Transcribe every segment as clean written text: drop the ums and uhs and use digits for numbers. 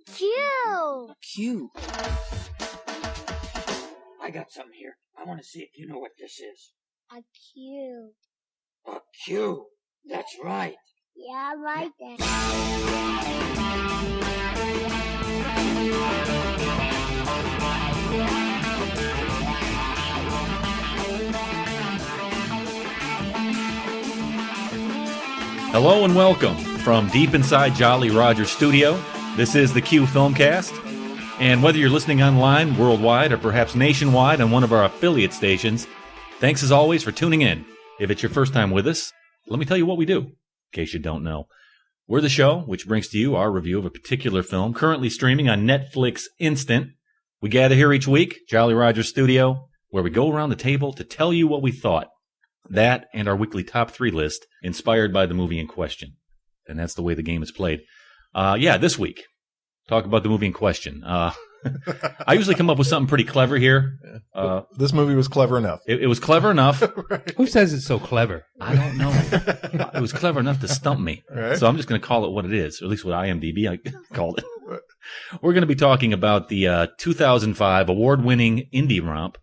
Q. Q. I got something here. I want to see if you know what this is. A Q. A Q. That's right. Yeah, right then. Hello and welcome from deep inside Jolly Roger Studio. This is the Q Filmcast. And whether you're listening online, worldwide, or perhaps nationwide on one of our affiliate stations, thanks as always for tuning in. If it's your first time with us, let me tell you what we do, in case you don't know. We're the show which brings to you our review of a particular film currently streaming on Netflix Instant. We gather here each week, Jolly Roger Studio, where we go around the table to tell you what we thought. That and our weekly top 3 list inspired by the movie in question. And that's the way the game is played. This week, talk about the movie in question. I usually come up with something pretty clever here. This movie was clever enough. It was clever enough. Right. Who says it's so clever? I don't know. It was clever enough to stump me. Right. So I'm just going to call it what it is, or at least what IMDb called it. We're going to be talking about the 2005 award-winning Indi Romp,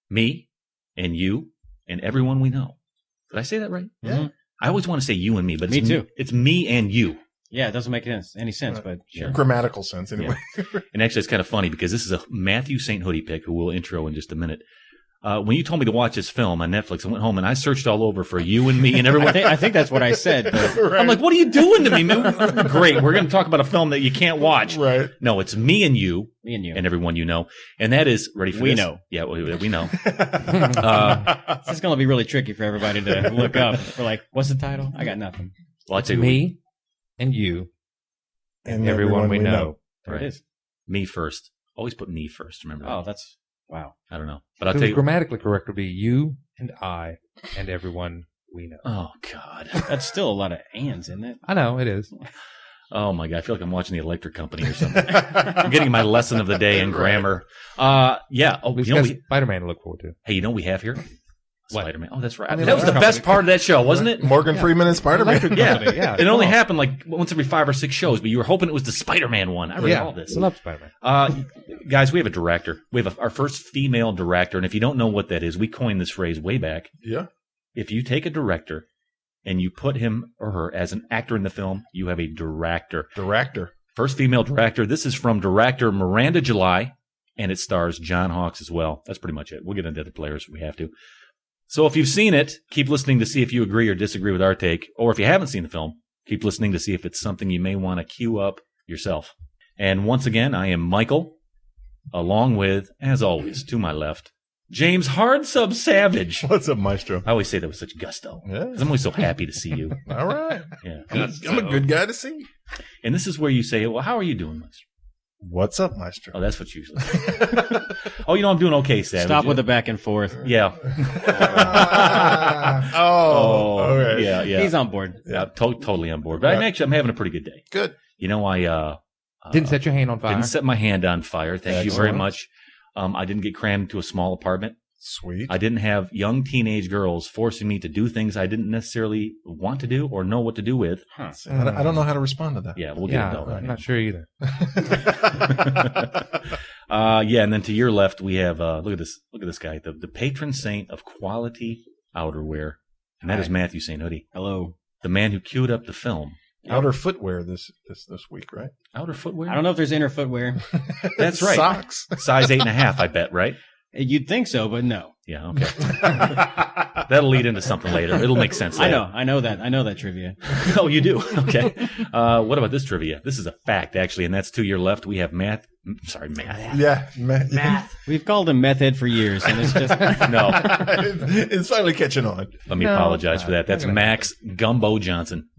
Me and You and Everyone We Know. Did I say that right? Yeah. Mm-hmm. I always want to say you and me, but Me too. It's me and you. Yeah, it doesn't make any sense, but sure. Grammatical sense, anyway. Yeah. And actually, it's kind of funny because this is a Matthew St. Hoodie pick, who we'll intro in just a minute. When you told me to watch this film on Netflix, I went home and I searched all over for you and me and everyone. I think that's what I said. But Right. I'm like, what are you doing to me, man? Great. We're going to talk about a film that you can't watch. Right. No, it's me and you. Me and you. And everyone you know. And that is, ready for We this? know. Yeah, we know. This is going to be really tricky for everybody to look up. We're like, what's the title? I got nothing. Well, I'll It's tell you me and you and everyone we know. There Right. it is. Me first. Always put me first. Remember that? Oh, that's, wow. I don't know. But I'll It tell was you. grammatically correct would be you and I and everyone we know. Oh, God. That's still a lot of ands, isn't it? I know, it is. Oh, my God. I feel like I'm watching the Electric Company or something. I'm getting my lesson of the day in grammar. Yeah. Oh, We've you know, got Spider-Man to look forward to. hey, you know what we have here? What? Spider-Man. Oh, that's right. I mean, That was the Electric best part of that show, wasn't it? Morgan Freeman and Spider-Man. Electric Yeah. Company, yeah. It only Come on. happened like once every 5 or 6 shows, but you were hoping it was the Spider-Man one. I read Yeah, all this. I love Spider-Man. Guys, we have a director. We have our first female director, and if you don't know what that is, we coined this phrase way back. Yeah. If you take a director and you put him or her as an actor in the film, you have a director. Director. First female director. This is from director Miranda July, and it stars John Hawkes as well. That's pretty much it. We'll get into other players if we have to. So if you've seen it, keep listening to see if you agree or disagree with our take. Or if you haven't seen the film, keep listening to see if it's something you may want to queue up yourself. And once again, I am Michael, along with, as always, to my left, James Hard Sub Savage. What's up, Maestro? I always say that with such gusto. Yeah. 'Cause I'm always so happy to see you. All right. Yeah. I'm a good guy to see. And this is where you say, well, how are you doing, Maestro? What's up, Maestro? Oh, that's what you usually say. Oh, I'm doing okay, Savage. Stop with the back and forth. Yeah. Okay. Yeah. He's on board. Yeah, totally on board. But I'm having a pretty good day. Good. You know, I Didn't set your hand on fire. didn't set my hand on fire. Thank you very Excellent. much. I didn't get crammed into a small apartment. Sweet. I didn't have young teenage girls forcing me to do things I didn't necessarily want to do or know what to do with. Huh. I don't know how to respond to that. Yeah, we'll get Yeah, into all that. I'm not sure either. And then to your left we have look at this guy, the patron saint of quality outerwear, and that is Matthew St. Hoodie, Hello. the man who queued up the film. Outer footwear this week, right? Outer footwear. I don't know if there's inner footwear. That's right. Socks. Size 8.5, I bet, right? You'd think so, but no. Yeah, okay. That'll lead into something later. It'll make sense later. I know that trivia. Oh, you do? Okay. What about this trivia? This is a fact, actually, and that's to your left. We have math. Yeah. Math. We've called him meth head for years, and it's just No, It's finally catching on. let me No, apologize for that. That's not gonna Max Gumbo Johnson.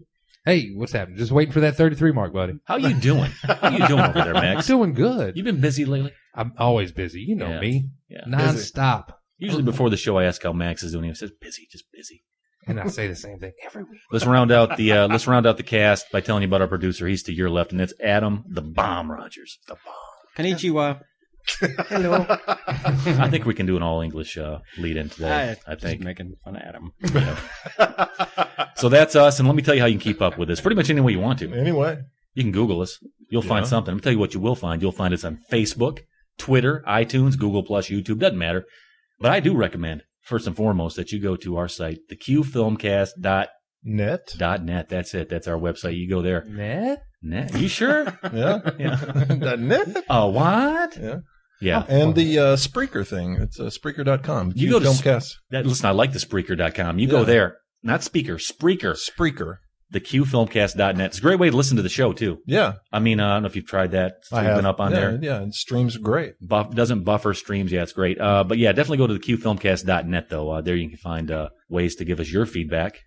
Hey, what's happening? Just waiting for that 33 mark, buddy. How you doing? How you doing over there, I'm Max? doing good. You been busy lately? I'm always busy. You know Yeah. me. Yeah. Non-stop. Usually before the show, I ask how Max is doing. He says, busy, just busy. And I say the same thing every week. Let's round out the cast by telling you about our producer. He's to your left, and that's Adam the Bomb Rogers. The Bomb. Konnichiwa. Hello. I think we can do an all English lead in today. I Just think. making fun of Adam. So that's us, and let me tell you how you can keep up with us. Pretty much any way you want to. Anyway. You can Google us. You'll find something. I'm going to tell you what you will find. You'll find us on Facebook, Twitter, iTunes, Google+, YouTube. Doesn't matter. But I do recommend, first and foremost, that you go to our site, theqfilmcast.net. .net. That's it. That's our website. You go there. Net? You sure? Yeah. .net? Oh, what? Yeah. Yeah. And the Spreaker thing. It's Spreaker.com. You go to Filmcast. listen, I like the Spreaker.com. You go there. Not Speaker, Spreaker. Spreaker. theqfilmcast.net. It's a great way to listen to the show, too. Yeah. I mean, I don't know if you've tried that. I have. Been up on there. Yeah, it streams great. Doesn't buffer streams. Yeah, it's great. But yeah, definitely go to theqfilmcast.net, though. There you can find ways to give us your feedback.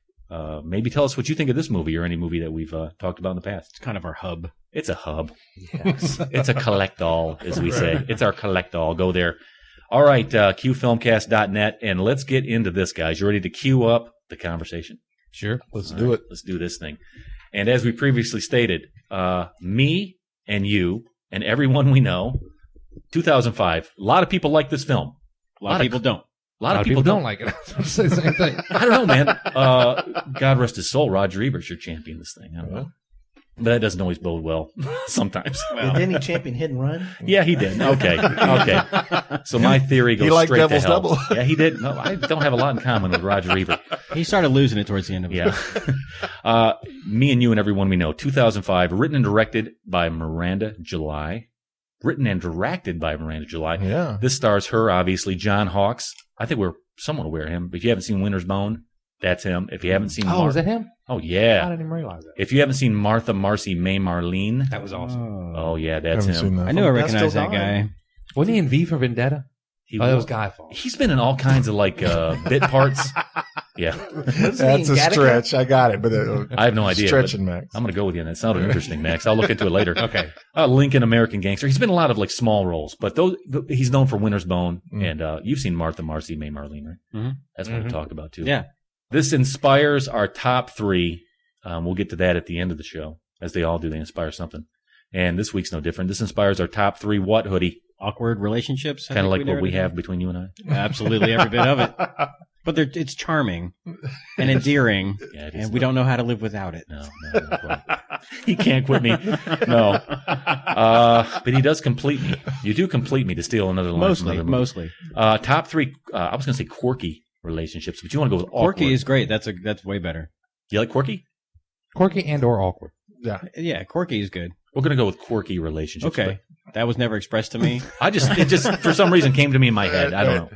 Maybe tell us what you think of this movie or any movie that we've talked about in the past. It's kind of our hub. It's a hub. Yes. It's a collect-all, as we say. It's our collect-all. Go there. All right, qfilmcast.net, and let's get into this, guys. You ready to queue up the conversation? Sure. Let's do it. Let's do this thing. And as we previously stated, me and you and everyone we know, 2005. A lot of people like this film. A lot of people don't. A lot of people don't like it. I was going to say the same thing. I don't know, man. God rest his soul. Roger Ebert should champion this thing. I don't know. But that doesn't always bode well sometimes. Well, didn't he champion Hit and Run? Yeah, he did. Okay. So my theory goes straight Devil's to hell. Double. Yeah, he did. No, I don't have a lot in common with Roger Ebert. He started losing it towards the end of it. Yeah. Me and you and everyone we know. 2005, written and directed by Miranda July. Yeah. This stars her, obviously, John Hawkes. I think we're somewhat aware of him. But if you haven't seen Winter's Bone, that's him. If you haven't seen is that him? Oh, yeah. I didn't even realize that. If you haven't seen Martha Marcy May Marlene. That was awesome. Oh, yeah, that's Haven't him. seen that. I knew I That's recognized still that guy. Wasn't he in V for Vendetta? That was Guy Fawkes. He's been in all kinds of like bit parts. Yeah. That's a stretch. I got it, but I have no idea. Stretching, Max. I'm going to go with you on that. It sounded interesting, Max. I'll look into it later. Okay. Lincoln American Gangster. He's been in a lot of like small roles, but he's known for Winter's Bone, and you've seen Martha Marcy May Marlene, right? Mm-hmm. That's what we talked about too. Yeah. This inspires our top three. We'll get to that at the end of the show, as they all do. They inspire something, and this week's no different. This inspires our top three. What, Hoodie? Awkward relationships. Kind of like what we have between you and I. Absolutely, every bit of it. But it's charming and endearing, and we don't know how to live without it. No. He can't quit me. No. But he does complete me. You do complete me, to steal another line. Mostly. Top three, I was going to say quirky relationships, but you want to go with awkward. Quirky is great. That's way better. You like quirky? Quirky and or awkward. Yeah, quirky is good. We're going to go with quirky relationships. Okay. That was never expressed to me. It just for some reason came to me in my head. I don't know.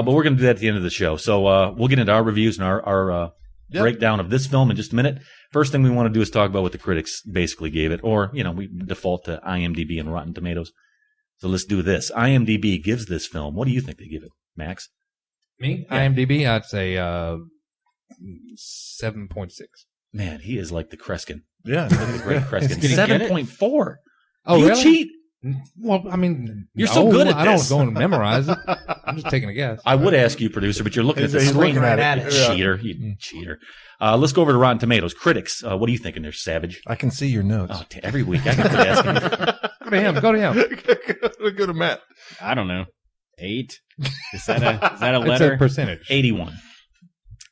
But we're going to do that at the end of the show. So we'll get into our reviews and our breakdown of this film in just a minute. First thing we want to do is talk about what the critics basically gave it, or we default to IMDb and Rotten Tomatoes. So let's do this. IMDb gives this film. What do you think they give it, Max? Me? Yeah. IMDb, I'd say 7.6. Man, he is like the Kreskin. Yeah, the great Kreskin. 7.4. Oh, you really? cheat. Well, I mean, you're so good at this. I don't go and memorize it. I'm just taking a guess. I would ask you, producer, but you're looking at the screen. Looking at it. Cheater. You cheater. Let's go over to Rotten Tomatoes. Critics, what are you thinking there, Savage? I can see your notes. Oh, every week I can quit asking you. Go to him. Go to Matt. I don't know. 8? Is that a letter? It's a percentage. 81.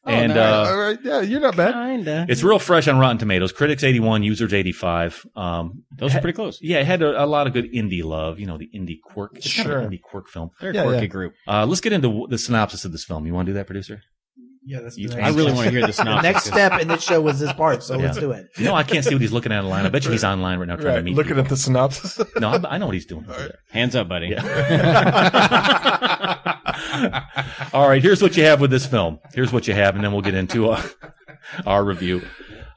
Oh, and nice. All right, yeah, you're not bad. Kinda. It's real fresh on Rotten Tomatoes. Critics 81, users 85. Those are pretty close. Yeah, it had a lot of good indie love. The indie quirk. It's kind of an indie quirk film. They're a quirky group. Let's get into the synopsis of this film. You want to do that, producer? Yeah, that's I really want to hear the synopsis. The next step in this show was this part, so let's do it. I can't see what he's looking at online. I bet you he's online right now trying to meet looking people. at the synopsis. No, I know what he's doing. Right. Hands up, buddy. Yeah. All right, here's what you have with this film. Here's what you have, and then we'll get into our review.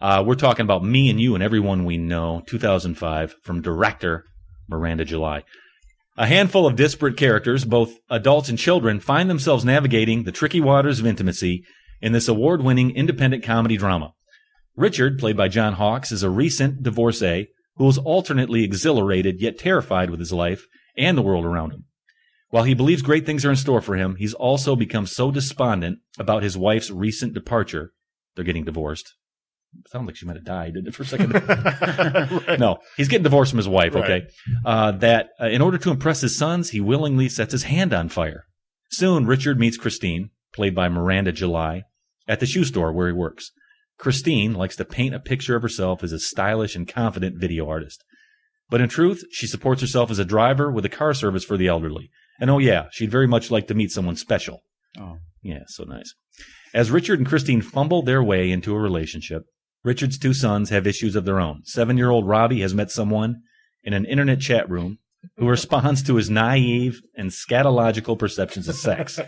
We're talking about Me and You and Everyone We Know, 2005, from director Miranda July. A handful of disparate characters, both adults and children, find themselves navigating the tricky waters of intimacy in this award-winning independent comedy drama. Richard, played by John Hawkes, is a recent divorcee who is alternately exhilarated yet terrified with his life and the world around him. While he believes great things are in store for him, he's also become so despondent about his wife's recent departure. They're getting divorced. Sounds like she might have died, didn't it, for a second? Right. No, he's getting divorced from his wife, okay? That in order to impress his sons, he willingly sets his hand on fire. Soon, Richard meets Christine, played by Miranda July, at the shoe store where he works. Christine likes to paint a picture of herself as a stylish and confident video artist. But in truth, she supports herself as a driver with a car service for the elderly. And oh yeah, she'd very much like to meet someone special. Oh. Yeah, so nice. As Richard and Christine fumble their way into a relationship, Richard's 2 sons have issues of their own. 7-year-old Robby has met someone in an internet chat room who responds to his naive and scatological perceptions of sex.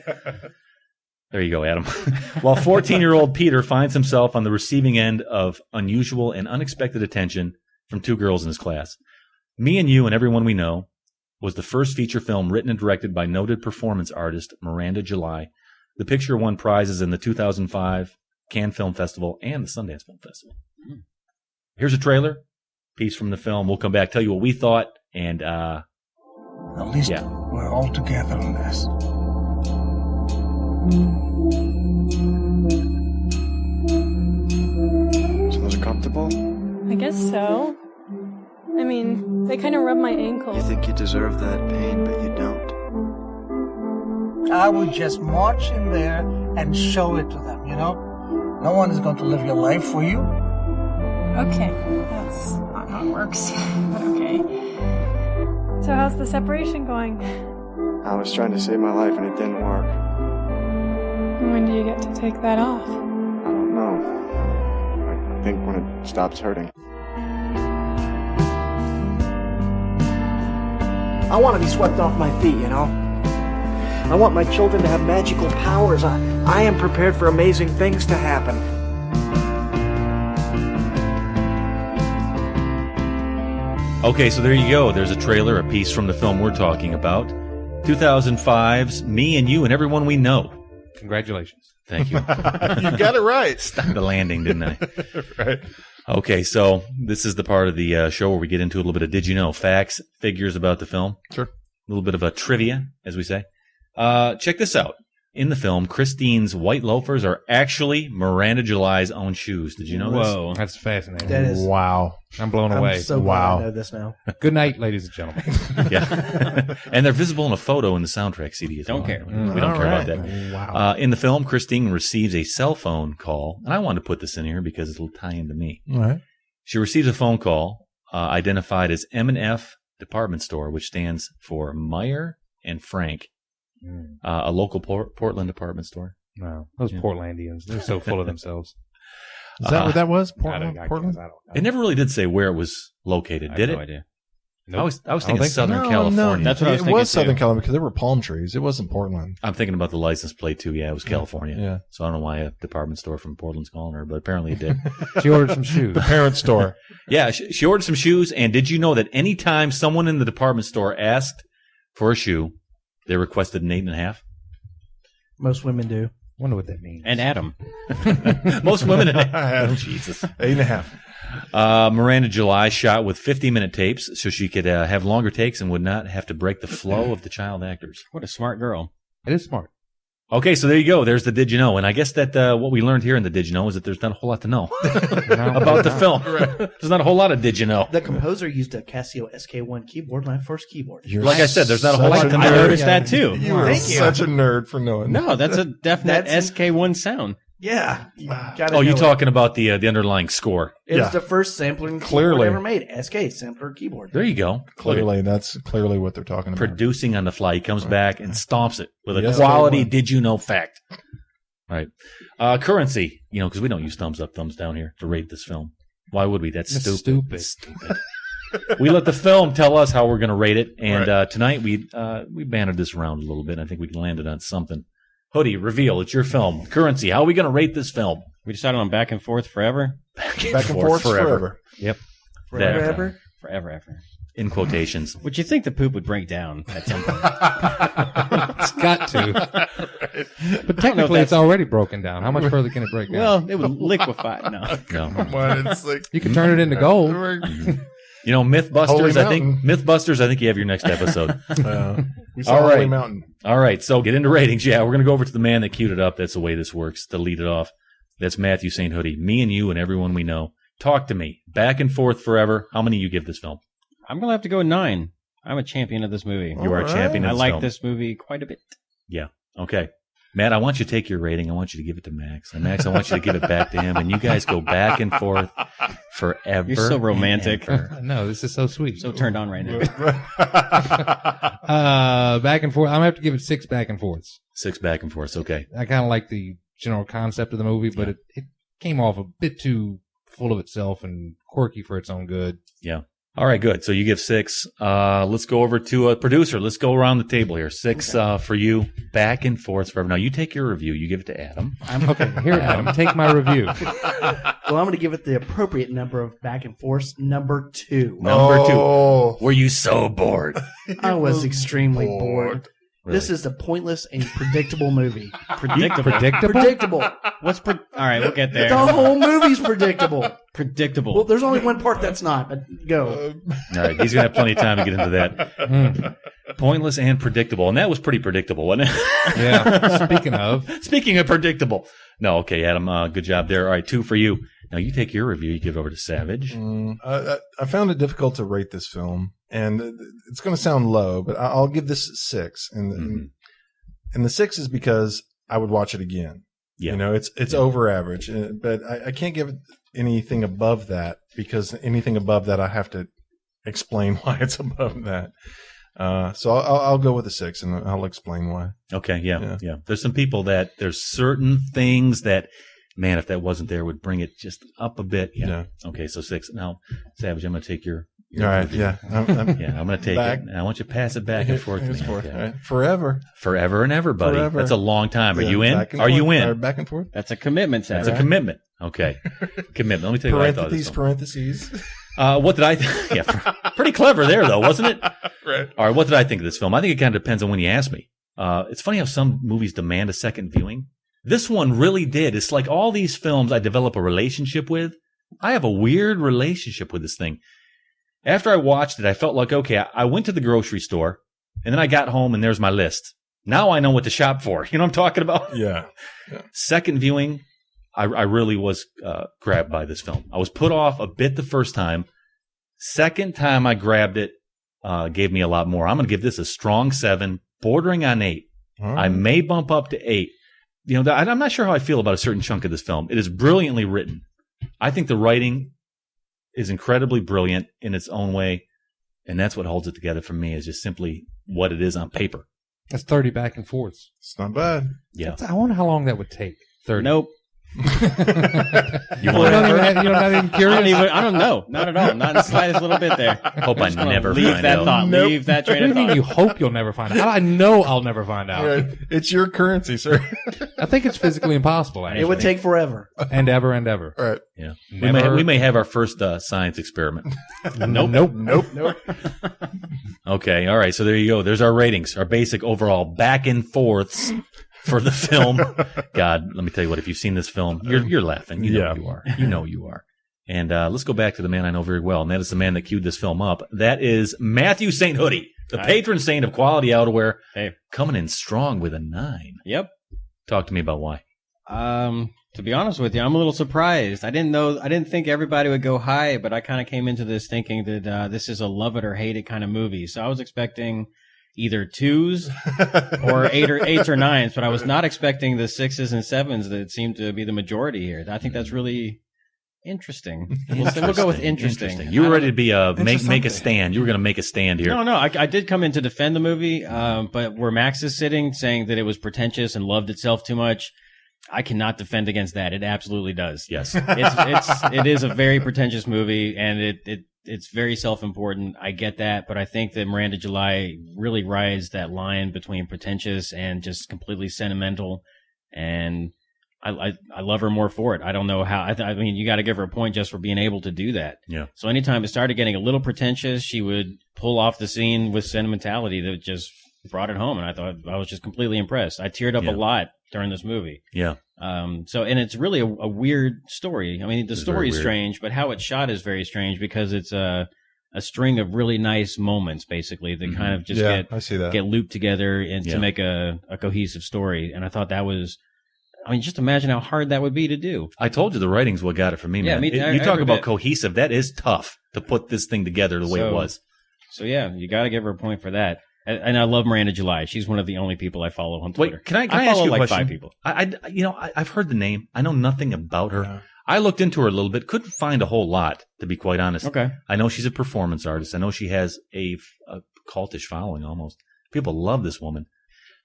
There you go, Adam. While 14-year-old Peter finds himself on the receiving end of unusual and unexpected attention from 2 girls in his class. Me and You and Everyone We Know was the first feature film written and directed by noted performance artist Miranda July. The picture won prizes in the 2005 Cannes Film Festival and the Sundance Film Festival. Here's a trailer, piece from the film. We'll come back, tell you what we thought, and at least we're all together in this. So those are comfortable? I guess so. I mean, they kind of rub my ankle. You think you deserve that pain, but you don't. I would just march in there and show it to them, you know? No one is going to live your life for you. Okay, that's not how it works, but okay. So how's the separation going? I was trying to save my life and it didn't work. When do you get to take that off? I don't know. I think when it stops hurting. I want to be swept off my feet, you know? I want my children to have magical powers. I am prepared for amazing things to happen. Okay, so there you go. There's a trailer, a piece from the film we're talking about. 2005's Me and You and Everyone We Know. Congratulations. Thank you. You got it right. Stuck the landing, didn't I? Right. Okay, so this is the part of the show where we get into a little bit of Did You Know? Facts, figures about the film. Sure. A little bit of a trivia, as we say. Check this out. In the film, Christine's white loafers are actually Miranda July's own shoes. Did you know this? Whoa. That's fascinating. That is. Wow. I'm blown away. I'm so glad Wow. I know this now. Good night, ladies and gentlemen. Yeah. And they're visible in a photo in the soundtrack CD as well. Don't care. We don't All care about right. that. Wow. In the film, Christine receives a cell phone call. And I wanted to put this in here because it'll tie into me. All right. She receives a phone call identified as M&F Department Store, which stands for Meyer and Frank, a local Portland department store. No, those Portlandians, they're so full of themselves. Is that what that was? I Portland? Portland? don't know. It never really did say where it was located, I did have it? no idea. I was don't thinking think so. Southern No, California. That's what I was It thinking, was Southern too. California because there were palm trees. It wasn't Portland. I'm thinking about the license plate too. Yeah, it was California. Yeah. So I don't know why a department store from Portland's calling her, but apparently it did. She ordered some shoes. The parent store. Yeah, she ordered some shoes. And did you know that any time someone in the department store asked for a shoe, they requested an 8.5? Most women do. Wonder what that means. And Adam. Most women. Oh, Jesus. 8.5. Miranda July shot with 50-minute tapes so she could have longer takes and would not have to break the flow of the child actors. What a smart girl. It is smart. Okay, so there you go. There's the Did You Know? And I guess that what we learned here in the Did You Know is that there's not a whole lot to know about the film. There's not a whole lot of Did You Know. The composer used a Casio SK1 keyboard, my first keyboard. Like I said, there's not a whole lot to I know. noticed that too. You were such a nerd for knowing. No, that's a definite That's- SK1 sound. Yeah. You gotta Oh, know you're it. talking about the underlying score. It was Yeah. the first sampling Clearly. keyboard ever made. SK, sampler keyboard. There you go. Clearly, that's clearly what they're talking about. Producing on the fly. He comes back and stomps it with a Yes, quality they will. Did You Know fact. All right. Currency, because we don't use thumbs up, thumbs down here to rate this film. Why would we? That's That's stupid. stupid. We let the film tell us how we're going to rate it. And tonight we bantered this around a little bit. I think we landed on something. Hoodie, reveal. It's your film. Currency, how are we going to rate this film? We decided on back and forth forever. Back and forth forever. Yep. Forever. Forever, ever. In quotations. Would you think the poop would break down at some point? It's got to. But technically, it's already broken down. How much further can it break down? Well, it would liquefy. No. No. You can turn it into gold. Mythbusters, I think you have your next episode. We saw All right. Holy Mountain. All right, so get into ratings. Yeah, we're going to go over to the man that queued it up. That's the way this works, to lead it off. That's Matthew St. Hoodie. Me and you and everyone we know. Talk to me. Back and forth forever. How many you give this film? I'm going to have to go 9. I'm a champion of this movie. You are a champion of I this like film. this movie quite a bit. Yeah. Okay. Matt, I want you to take your rating. I want you to give it to Max. And Max, I want you to give it back to him. And you guys go back and forth forever. You're so romantic. No, this is so sweet. So turned on right now. Back and forth. I'm going to have to give it 6 back and forths. 6 back and forths. Okay. I kind of like the general concept of the movie, but it came off a bit too full of itself and quirky for its own good. Yeah. All right, good. So you give 6. Let's go over to a producer. Let's go around the table here. 6 for you, back and forth forever. Now, you take your review. You give it to Adam. Okay, here, Adam, take my review. Well, I'm going to give it the appropriate number of back and forth, number 2. Number 2. Were you so bored? I was extremely bored. Really? This is a pointless and predictable movie. Predictable? What's all right, we'll get there. The whole movie's predictable. Predictable. Well, there's only one part that's not, but go. All right, he's going to have plenty of time to get into that. Pointless and predictable. And that was pretty predictable, wasn't it? Yeah. Speaking of predictable. No, okay, Adam, good job there. All right, 2 for you. Now, you take your review. You give it over to Savage. I found it difficult to rate this film. And it's going to sound low, but I'll give this 6. And the 6 is because I would watch it again. Yeah. You know, it's over average. But I can't give it anything above that, because anything above that I have to explain why it's above that. So I'll go with a 6, and I'll explain why. Okay, yeah. There's some people there's certain things that, man, if that wasn't there, would bring it just up a bit. Yeah. Okay, so 6. Now, Savage, I'm going to take your all right, yeah. I'm going to take it. And I want you to pass it back and forth to me. Okay. All right. Forever and ever, buddy. Forever. That's a long time. Are you in? Are you in? Right, back and forth. That's a commitment, Savage. That's a commitment. Okay. Commitment. Let me tell you what I thought of this film. Parentheses. What did I think? Yeah, pretty clever there, though, wasn't it? Right. All right, what did I think of this film? I think it kind of depends on when you ask me. It's funny how some movies demand a second viewing. This one really did. It's like all these films I develop a relationship with. I have a weird relationship with this thing. After I watched it, I felt like, okay, I went to the grocery store, and then I got home, and there's my list. Now I know what to shop for. You know what I'm talking about? Yeah. Second viewing, I really was grabbed by this film. I was put off a bit the first time. Second time I grabbed it, gave me a lot more. I'm going to give this a strong 7, bordering on 8. Right. I may bump up to 8. You know, I'm not sure how I feel about a certain chunk of this film. It is brilliantly written. I think the writing is incredibly brilliant in its own way, and that's what holds it together for me, is just simply what it is on paper. That's 30 back and forths. It's not bad. Yeah. I wonder how long that would take. 30. Nope. You're not even curious? I don't know. Not at all. Not in the slightest little bit there. Hope I never leave find that out. thought. Nope. Leave that train of What do you thought. mean you hope you'll never find out? I know I'll never find out. Right. It's your currency, sir. I think it's physically impossible, actually. It would take forever. And ever and ever. All right. Yeah. Never. We may have our first science experiment. Nope. Okay. All right. So there you go. There's our ratings, our basic overall back and forths for the film. God, let me tell you what, if you've seen this film, you're laughing. You know you are. You know you are. And let's go back to the man I know very well, and that is the man that queued this film up. That is Matthew St. Hoodie, the patron saint of quality outerwear, coming in strong with a 9. Yep. Talk to me about why. To be honest with you, I'm a little surprised. I didn't think everybody would go high, but I kind of came into this thinking that this is a love it or hate it kind of movie. So I was expecting either 2s or 8s or 9s, but I was not expecting the 6s and 7s that seem to be the majority here. I think that's really interesting. We'll go with interesting. You were ready to be make a stand. You were going to make a stand here. No. I did come in to defend the movie, but where Max is sitting saying that it was pretentious and loved itself too much, I cannot defend against that. It absolutely does. Yes. It is a very pretentious movie, and it's very self-important. I get that, but I think that Miranda July really rides that line between pretentious and just completely sentimental, and I love her more for it. I don't know how. I mean, you got to give her a point just for being able to do that. Yeah. So anytime it started getting a little pretentious, she would pull off the scene with sentimentality that just brought it home, and I was just completely impressed. I teared up a lot during this movie. Yeah. And it's really a weird story. I mean, the story is strange, but how it's shot is very strange because it's a string of really nice moments, basically, that kind of just get looped together and to make a cohesive story. And I thought that was, I mean, just imagine how hard that would be to do. I told you the writing's what got it for me, man. You talk about cohesive. That is tough to put this thing together the way it was. So, yeah, you got to give her a point for that. And I love Miranda July. She's one of the only people I follow on Twitter. Wait, can I follow ask you a like question? 5 people. I've heard the name. I know nothing about her. Yeah. I looked into her a little bit. Couldn't find a whole lot, to be quite honest. Okay. I know she's a performance artist. I know she has a cultish following almost. People love this woman.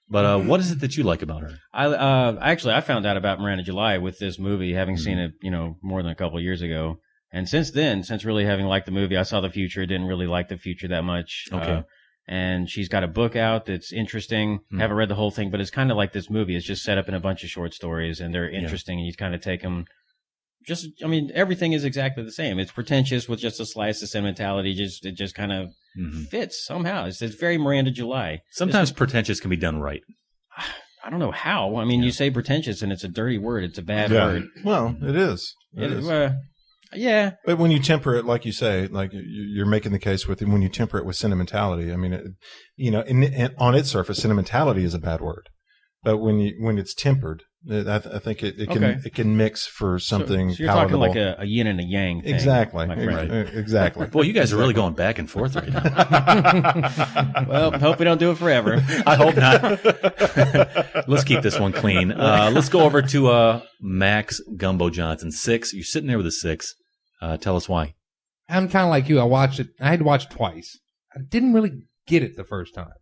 But what is it that you like about her? I found out about Miranda July with this movie, having seen it, more than a couple of years ago. And since then, since really having liked the movie, I saw The Future, didn't really like The Future that much. Okay. And she's got a book out that's interesting. Haven't read the whole thing, but it's kind of like this movie. It's just set up in a bunch of short stories, and they're interesting, and you kind of take them. Everything is exactly the same. It's pretentious with just a slice of sentimentality. It just kind of fits somehow. It's very Miranda July. Sometimes pretentious can be done right. I don't know how. You say pretentious, and it's a dirty word. It's a bad word. Well, it is. It is. Yeah. But when you temper it, like you say, like you're making the case with when you temper it with sentimentality, on its surface, sentimentality is a bad word. But when it's tempered, I think it can mix for something so you're palatable. talking like a yin and a yang thing. Exactly. My friend. Exactly. Boy, you guys are really going back and forth right now. Well, hope we don't do it forever. I hope not. Let's keep this one clean. Let's go over to Max Gumbo Johnson. 6. You're sitting there with a 6. Tell us why. I'm kind of like you. I watched it. I had to watch it twice. I didn't really get it the first time.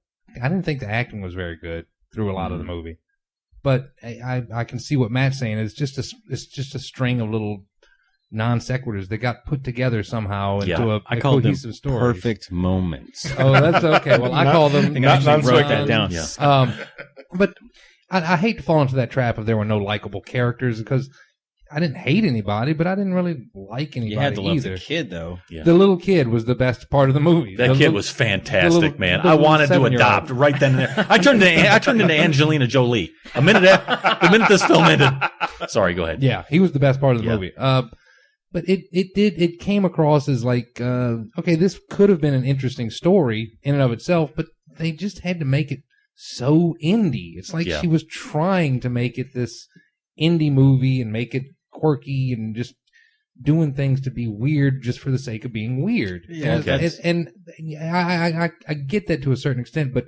I didn't think the acting was very good through a lot of the movie. But I can see what Matt's saying. It's just a string of little non sequiturs that got put together somehow into a cohesive story. Perfect moments. Oh, that's okay. Well, I call them. I actually wrote that down. Yeah. But I hate to fall into that trap if there were no likable characters, because I didn't hate anybody, but I didn't really like anybody You had to love either. the kid, though. Yeah. The little kid was the best part of the movie. That kid was fantastic, man. I wanted to adopt right then and there. I turned into Angelina Jolie the minute this film ended. Sorry, go ahead. Yeah, he was the best part of the movie. But it came across as like, okay, this could have been an interesting story in and of itself, but they just had to make it so indie. It's like she was trying to make it this indie movie and make it quirky and just doing things to be weird just for the sake of being weird. Yeah, and I get that to a certain extent, but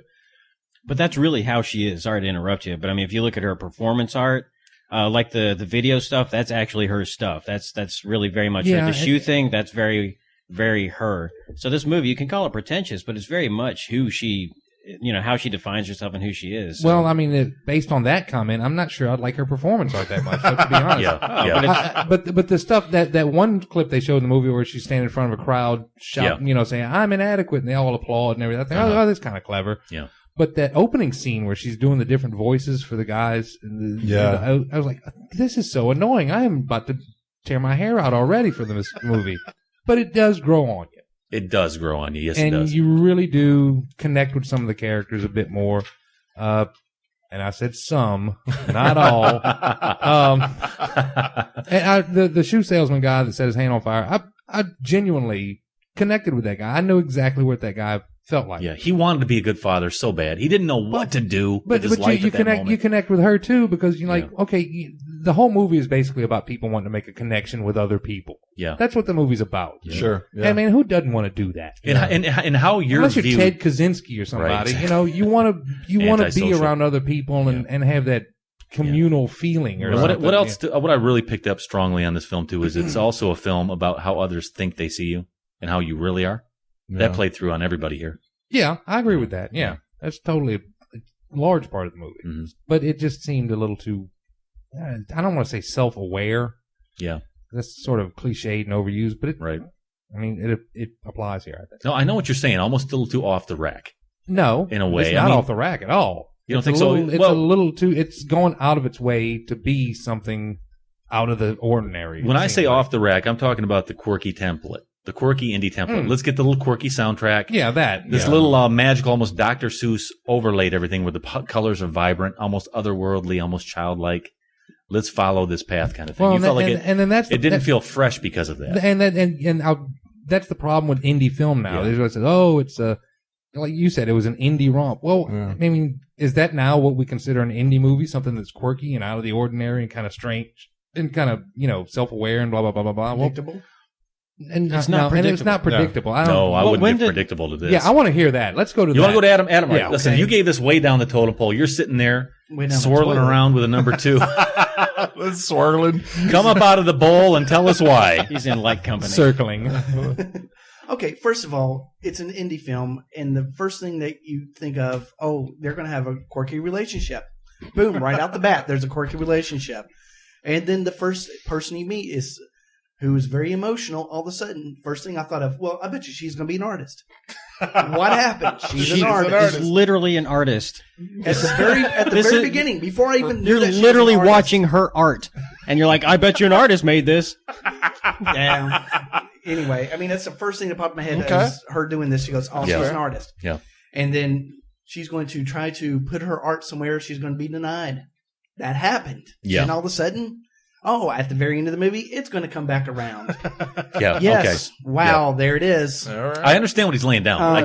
that's really how she is. Sorry to interrupt you, but if you look at her performance art, like the video stuff, that's actually her stuff. That's really very much her. The shoe thing, that's very, very her. So this movie, you can call it pretentious, but it's very much who she, how she defines herself and who she is. So. Well, based on that comment, I'm not sure I'd like her performance art that much, to be honest. But the stuff that one clip they showed in the movie where she's standing in front of a crowd shouting, saying, "I'm inadequate," and they all applaud and everything. I think, oh, that's kind of clever. Yeah. But that opening scene where she's doing the different voices for the guys, I was like, this is so annoying. I am about to tear my hair out already for this movie. But it does grow on you. It does grow on you. Yes, it and does. you really do connect with some of the characters a bit more. And I said some, not all. And the shoe salesman guy that set his hand on fire, I genuinely connected with that guy. I knew exactly what that guy felt like. Yeah, he wanted to be a good father so bad. He didn't know what to do with his life at that moment. You connect with her too, because you're like, okay, the whole movie is basically about people wanting to make a connection with other people. Yeah, that's what the movie's about. Yeah. Sure. Yeah. I mean, who doesn't want to do that? And how you're unless you're viewed, Ted Kaczynski or somebody, right. You want to be around other people and have that communal feeling. Or what else? What I really picked up strongly on this film too is it's also a film about how others think they see you and how you really are. Yeah. That played through on everybody here. Yeah, I agree with that. Yeah, that's totally a large part of the movie. Mm-hmm. But it just seemed a little too, I don't want to say self-aware. Yeah. That's sort of cliched and overused, but right. I mean, it applies here, I think. No, I know what you're saying. Almost a little too off the rack. No. In a way. It's not off the rack at all. You don't think so? It's a little too, it's going out of its way to be something out of the ordinary. When I say off the rack, I'm talking about the quirky template. The quirky indie template. Let's get the little quirky soundtrack. Yeah, This little magical, almost Dr. Seuss overlaid everything where the colors are vibrant, almost otherworldly, almost childlike. Let's follow this path kind of thing. Well, you felt like it didn't feel fresh because of that. And that's the problem with indie film now. There's what says, it's like you said, it was an indie romp. Well, I mean, is that now what we consider an indie movie? Something that's quirky and out of the ordinary and kind of strange and kind of, self-aware and blah, blah, blah, blah, blah. Predictable? And It's not and it's not predictable. I don't, No, I wouldn't when get did- predictable to this. Yeah, I want to hear that. Let's go to You want to go to Adam? Adam, right. Yeah, Listen, okay. you gave this way down the totem pole. You're sitting there Way down the swirling toilet. around with a number 2. Swirling. Come up out of the bowl and tell us why. He's in light company. circling. Okay, first of all, it's an indie film, and the first thing that you think of, they're going to have a quirky relationship. Boom, right out the bat, there's a quirky relationship. And then the first person you meet is who is very emotional. All of a sudden, first thing I thought of, well, I bet you she's going to be an artist. What happened? She's an artist. He's literally an artist. At the very beginning, before I even knew You're that she was literally an artist. watching her art, and you're like, I bet you an artist made this. Yeah. Anyway, I mean, that's the first thing that popped in my head Okay. is her doing this. She goes, she's an artist. Yeah. And then she's going to try to put her art somewhere. She's going to be denied. That happened. Yeah. And all of a sudden, at the very end of the movie, it's going to come back around. Yeah. Yes. Okay. Wow. There it is. All right. I understand what he's laying down. I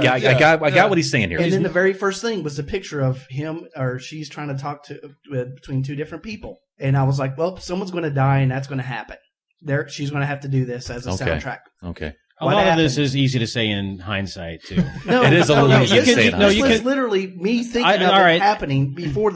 got what he's saying here. And then the very first thing was the picture of him, or she's trying to talk to between two different people. And I was like, well, someone's going to die, and that's going to happen. She's going to have to do this as a soundtrack. Okay. A lot of this is easy to say in hindsight, too. No, It is a little easy to say. This was literally me thinking of it happening before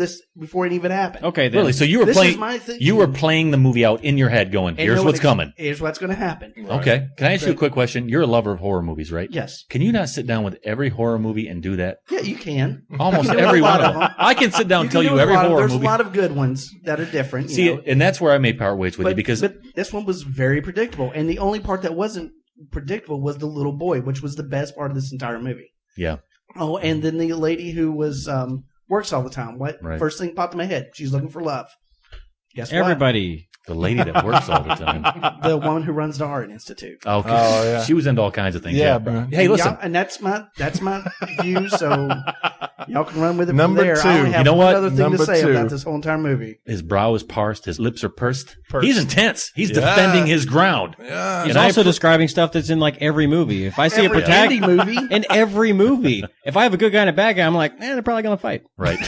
it even happened. Okay, then. Really? So you were This playing. is my thinking. You were playing the movie out in your head, going, And "Here's know what's what coming." Here's what's going to happen. Okay. Can I ask you a quick question? You're a lover of horror movies, right? Yes. Can you not sit down with every horror movie and do that? Yeah, you can. Almost You can do every a lot one of them. I can sit down and tell you every horror There's movie. a lot of good ones that are different. See, you know. and that's where I may part ways with you because but this one was very predictable, and the only part that wasn't predictable was the little boy, which was the best part of this entire movie. yeah, Oh, and then the lady who was works all the time. What Right. first thing popped in my head? She's looking for love. Guess Everybody. the lady that works all the time. what? The woman who runs the Art Institute. Okay. Oh, yeah. She was into all kinds of things. Yeah, Yeah. bro. Hey, And listen. y'all- and that's my view. So y'all can run with it Number from there. two. I only have You know one what? other thing Number to say two. about this whole entire movie. His brow is parsed. His lips are pursed. Pursed. He's intense. He's Yeah. defending his ground. Yeah. He's And I also appro- describing stuff that's in like every movie. If I see Every a protagonist indie movie. in every movie, if I have a good guy and a bad guy, I'm like, they're probably gonna fight. Right.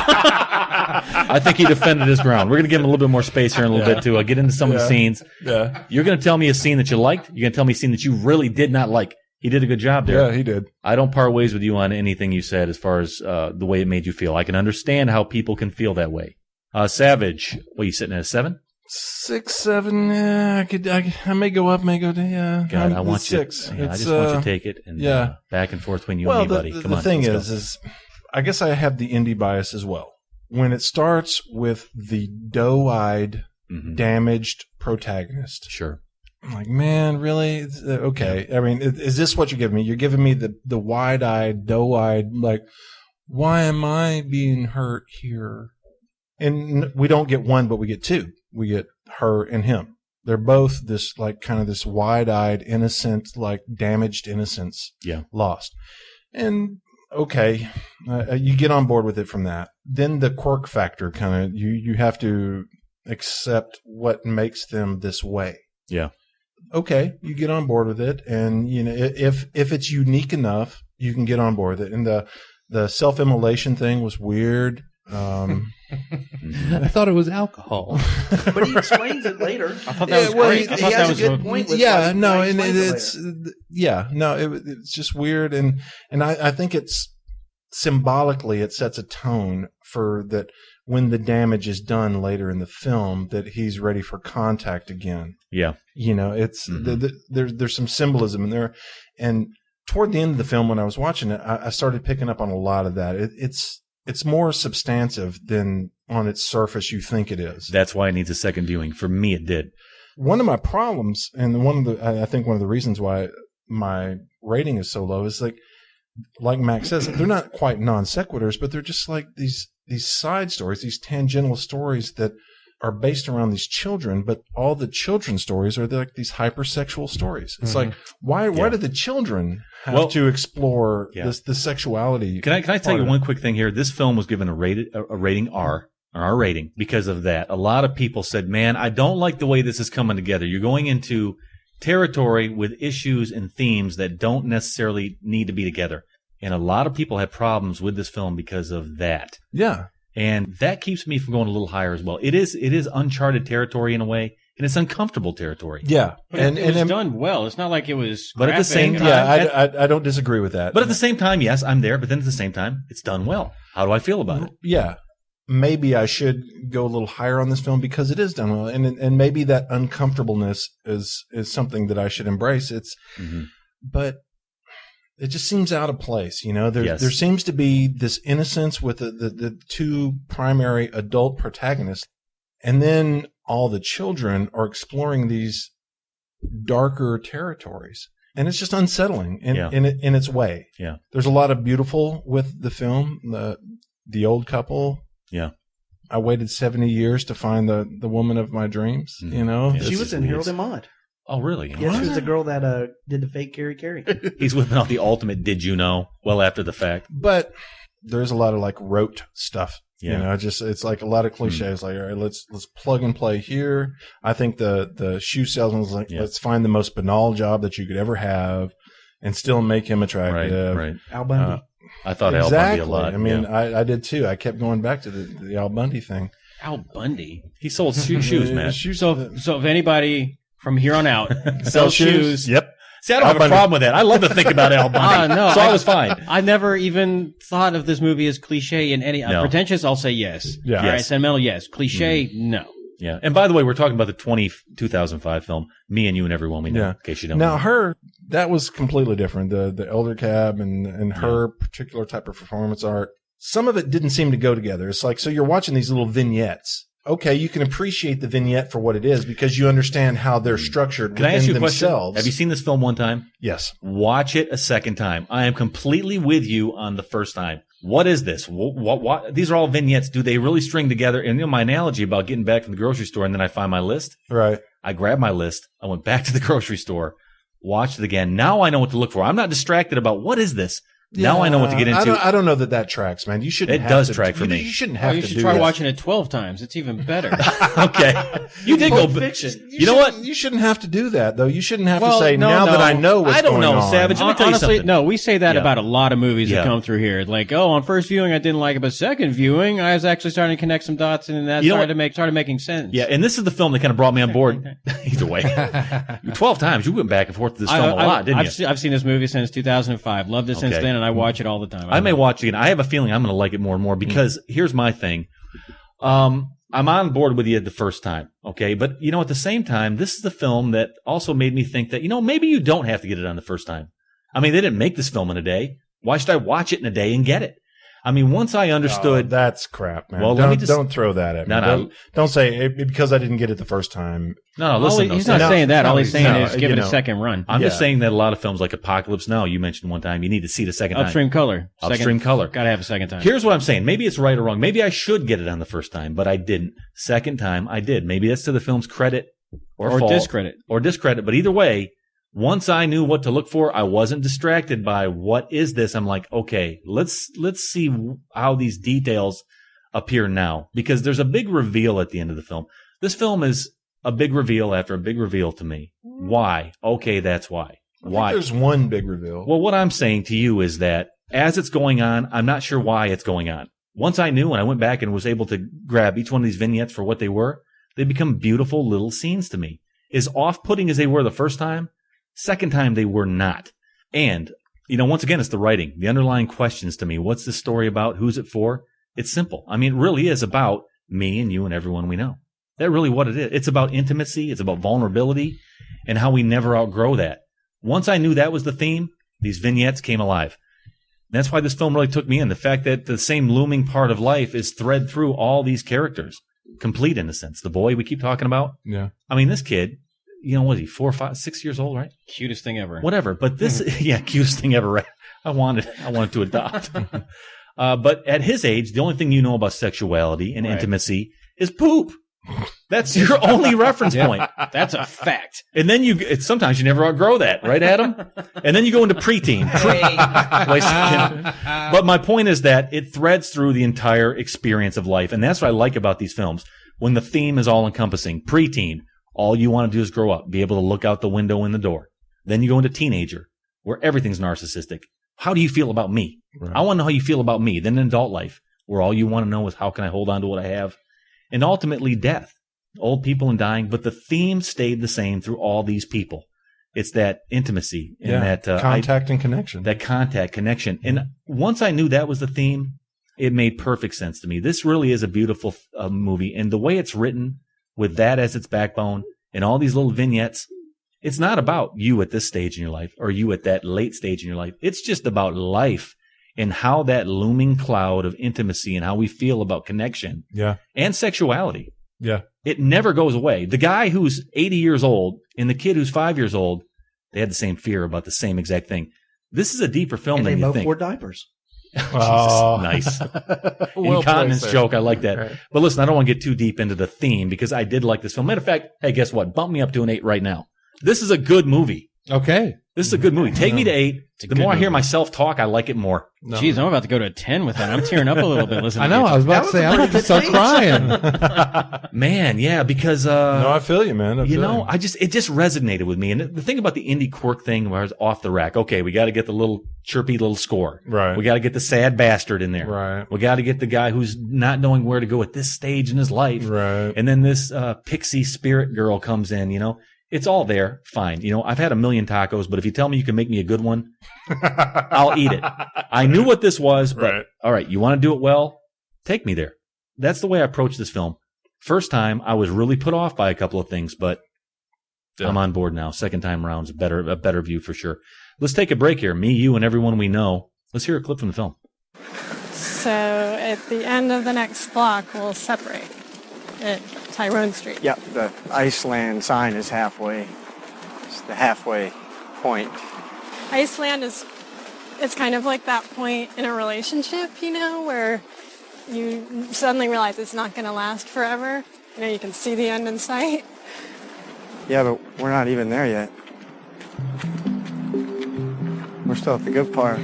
I think he defended his ground. We're going to give him a little bit more space here in a little bit to get into some of the scenes. Yeah. You're going to tell me a scene that you liked. You're going to tell me a scene that you really did not like. He did a good job there. Yeah, he did. I don't part ways with you on anything you said as far as the way it made you feel. I can understand how people can feel that way. Savage, what are you sitting at a 7? 6, 7. Yeah, I may go up, may go down. Yeah, God, I want you. 6. Yeah, I just want you to take it and back and forth between you and me, buddy. Come the on. thing let's go. is, I guess I have the indie bias as well. When it starts with the doe-eyed, damaged protagonist, Sure. I'm like, man, really? Okay. I mean, is this what you're giving me? You're giving me the wide-eyed, doe-eyed, like, why am I being hurt here? And we don't get one, but we get two. We get her and him. They're both this, like, kind of this wide-eyed, innocent, like, damaged innocence. Yeah. Lost. And, okay, you get on board with it from that. Then the quirk factor kind of, you have to accept what makes them this way. Yeah. Okay, you get on board with it, and you know if it's unique enough, you can get on board with it. And the self-immolation thing was weird. I thought it was alcohol. But he explains it later. I thought that was great. I He thought that has a was good point. With yeah, why no, he and explains it later. it's just weird, and I think it's symbolically it sets a tone for that when the damage is done later in the film that he's ready for contact again. Yeah. You know, it's there's some symbolism in there, and toward the end of the film when I was watching it, I started picking up on a lot of that. It's more substantive than on its surface you think it is. That's why it needs a second viewing. For me, it did. One of my problems, and I think one of the reasons why my rating is so low is like Max says, they're not quite non sequiturs, but they're just like these side stories, these tangential stories that are based around these children, but all the children's stories are like these hypersexual stories. It's like, why do the children have to explore the sexuality? Can I tell you one quick thing here? This film was given a rating R, an R rating, because of that. A lot of people said, man, I don't like the way this is coming together. You're going into territory with issues and themes that don't necessarily need to be together. And a lot of people had problems with this film because of that. Yeah. And that keeps me from going a little higher as well. It is uncharted territory in a way. and it's uncomfortable territory. Yeah, But it was done well. It's not like it was. But at the same graphic. time, I don't disagree with that. But at the same time, yes, I'm there. But then at the same time, it's done well. How do I feel about it? Yeah, maybe I should go a little higher on this film because it is done well, and maybe that uncomfortableness is something that I should embrace. But it just seems out of place. You know, there seems to be this innocence with the two primary adult protagonists, and then all the children are exploring these darker territories. And it's just unsettling in its way. Yeah. There's a lot of beautiful with the film. The old couple. Yeah. I waited 70 years to find the woman of my dreams, you know. She was in Harold and Maude. Oh, really? Yeah, she was the girl that did the fake Carrie. He's whipping out the ultimate did you know well after the fact. But there's a lot of like rote stuff. You know, it's like a lot of cliches. Like, all right, let's plug and play here. I think the shoe salesman was like, let's find the most banal job that you could ever have and still make him attractive. Right. Al Bundy. I thought Al Bundy a lot. I mean, I did too. I kept going back to the Al Bundy thing. Al Bundy. He sold shoes, man. So if anybody from here on out sells shoes. Yep. See, I don't have a problem with that. I love to think about Al Bundy. No, so I was fine. I never even thought of this movie as cliche in any pretentious. I'll say yes. Yeah. All right, sentimental, yes. Cliche, no. Yeah. And by the way, we're talking about the 2005 film, Me and You and Everyone We Know. In case you don't know. Now, that was completely different. The elder cab and her particular type of performance art. Some of it didn't seem to go together. It's like, so you're watching these little vignettes. Okay, you can appreciate the vignette for what it is because you understand how they're structured Can I ask you a themselves. question? Have you seen this film one time? Yes. Watch it a second time. I am completely with you on the first time. What is this? What? These are all vignettes. Do they really string together? And my analogy about getting back from the grocery store and then I find my list. Right. I grabbed my list. I went back to the grocery store, watched it again. Now I know what to look for. I'm not distracted about what is this. Now I know what to get into. I don't know that tracks, man. You shouldn't. It does track for me. You shouldn't have to. You should try watching it 12 times. It's even better. Okay. You did go fiction. You know what? You shouldn't have to do that, though. You shouldn't have to say now that I know what's going on. I don't know, Savage. Let me tell you Honestly, something. no, we say that about a lot of movies that come through here. Like, on first viewing I didn't like it, but second viewing I was actually starting to connect some dots, and that started making sense. Yeah, and this is the film that kind of brought me on board. Either way, 12 times. You went back and forth to this film a lot, didn't you? I've seen this movie since 2005. Loved it since then, and I watch it all the time. I may watch it again. I have a feeling I'm going to like it more and more because here's my thing. I'm on board with you the first time, okay? But, at the same time, this is the film that also made me think that, maybe you don't have to get it on the first time. I mean, they didn't make this film in a day. Why should I watch it in a day and get it? I mean, once I understood... that's crap, man. Well, don't throw that at me. Don't say, because I didn't get it the first time. No, listen. He's not saying that. All he's saying is give it a second run. I'm just saying that a lot of films like Apocalypse Now, you mentioned one time, you need to see it a second time. Upstream Color. Gotta have a second time. Here's what I'm saying. Maybe it's right or wrong. Maybe I should get it on the first time, but I didn't. Second time, I did. Maybe that's to the film's credit or fault. Discredit. Or discredit. But either way, once I knew what to look for, I wasn't distracted by what is this. I'm like, okay, let's see how these details appear now, because there's a big reveal at the end of the film. This film is a big reveal after a big reveal to me. Why? Okay, that's why. Why? There's one big reveal. Well, what I'm saying to you is that as it's going on, I'm not sure why it's going on. Once I knew and I went back and was able to grab each one of these vignettes for what they were, they become beautiful little scenes to me. As off-putting as they were the first time, second time they were not. And, once again, it's the writing, the underlying questions to me. What's this story about? Who's it for? It's simple. I mean, it really is about me and you and everyone we know. That's really what it is. It's about intimacy. It's about vulnerability and how we never outgrow that. Once I knew that was the theme, these vignettes came alive. And that's why this film really took me in. The fact that the same looming part of life is thread through all these characters. Complete in a sense. The boy we keep talking about. Yeah. I mean, this kid, was he 4, 5, 6 years old, right? Cutest thing ever. Whatever. But this, cutest thing ever, right? I wanted to adopt. But at his age, the only thing you know about sexuality and intimacy is poop. That's your only reference point. That's a fact. And then sometimes you never outgrow that, right, Adam? And then you go into preteen. But my point is that it threads through the entire experience of life. And that's what I like about these films. When the theme is all encompassing. Preteen. All you want to do is grow up, be able to look out the window in the door. Then you go into teenager, where everything's narcissistic. How do you feel about me? Right. I want to know how you feel about me. Then in adult life, where all you want to know is how can I hold on to what I have? And ultimately death. old people and dying, but the theme stayed the same through all these people. It's that intimacy and that contact and connection. That contact, connection. And once I knew that was the theme, it made perfect sense to me. This really is a beautiful movie. And the way it's written with that as its backbone and all these little vignettes, it's not about you at this stage in your life or you at that late stage in your life. It's just about life and how that looming cloud of intimacy and how we feel about connection and sexuality. Yeah. It never goes away. The guy who's 80 years old and the kid who's 5 years old, they had the same fear about the same exact thing. This is a deeper film and than you think. they both wore diapers. Oh, nice. Incontinence joke. I like that. Right. But listen, I don't want to get too deep into the theme because I did like this film. Matter of fact, hey, guess what? Bump me up to an 8 right now. This is a good movie. Okay. This is a good movie. Take me to 8. The more I hear myself talk, I like it more. No. Jeez, I'm about to go to a 10 with that. I'm tearing up a little bit listening. I know. I was about to say, I'm about to start crying. Man, yeah, because no, I feel you, man. It just resonated with me. And the thing about the indie quirk thing where I was off the rack. Okay, we got to get the little chirpy little score. Right. We got to get the sad bastard in there. Right. We got to get the guy who's not knowing where to go at this stage in his life. Right. And then this pixie spirit girl comes in. You know. It's all there. Fine. I've had a million tacos, but if you tell me you can make me a good one, I'll eat it. I knew what this was, but all right, you want to do it well? Take me there. That's the way I approached this film. First time, I was really put off by a couple of things, but I'm on board now. Second time around is a better view for sure. Let's take a break here. Me, you, and everyone we know. Let's hear a clip from the film. So at the end of the next block, we'll separate at Tyrone Street. Yep, the Iceland sign is halfway. It's the halfway point. Iceland it's kind of like that point in a relationship, where you suddenly realize it's not going to last forever. You can see the end in sight. Yeah, but we're not even there yet. We're still at the good part.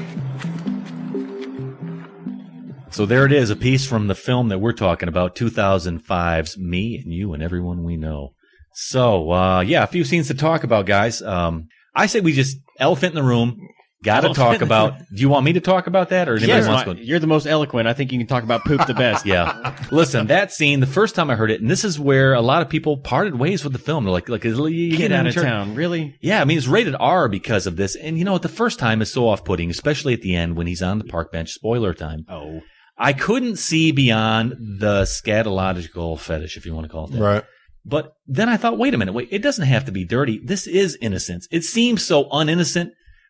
So there it is, a piece from the film that we're talking about, 2005's Me and You and Everyone We Know. So, a few scenes to talk about, guys. I say we just, elephant in the room, got to talk about, do you want me to talk about that? Or anybody wants to? You're the most eloquent. I think you can talk about poop the best. Yeah. Listen, that scene, the first time I heard it, and this is where a lot of people parted ways with the film. They're like you get out of town. Really? Yeah, I mean, it's rated R because of this. And the first time is so off-putting, especially at the end when he's on the park bench. Spoiler time. Oh. I couldn't see beyond the scatological fetish, if you want to call it that. Right. But then I thought, wait a minute, it doesn't have to be dirty. This is innocence. It seems so uninnocent,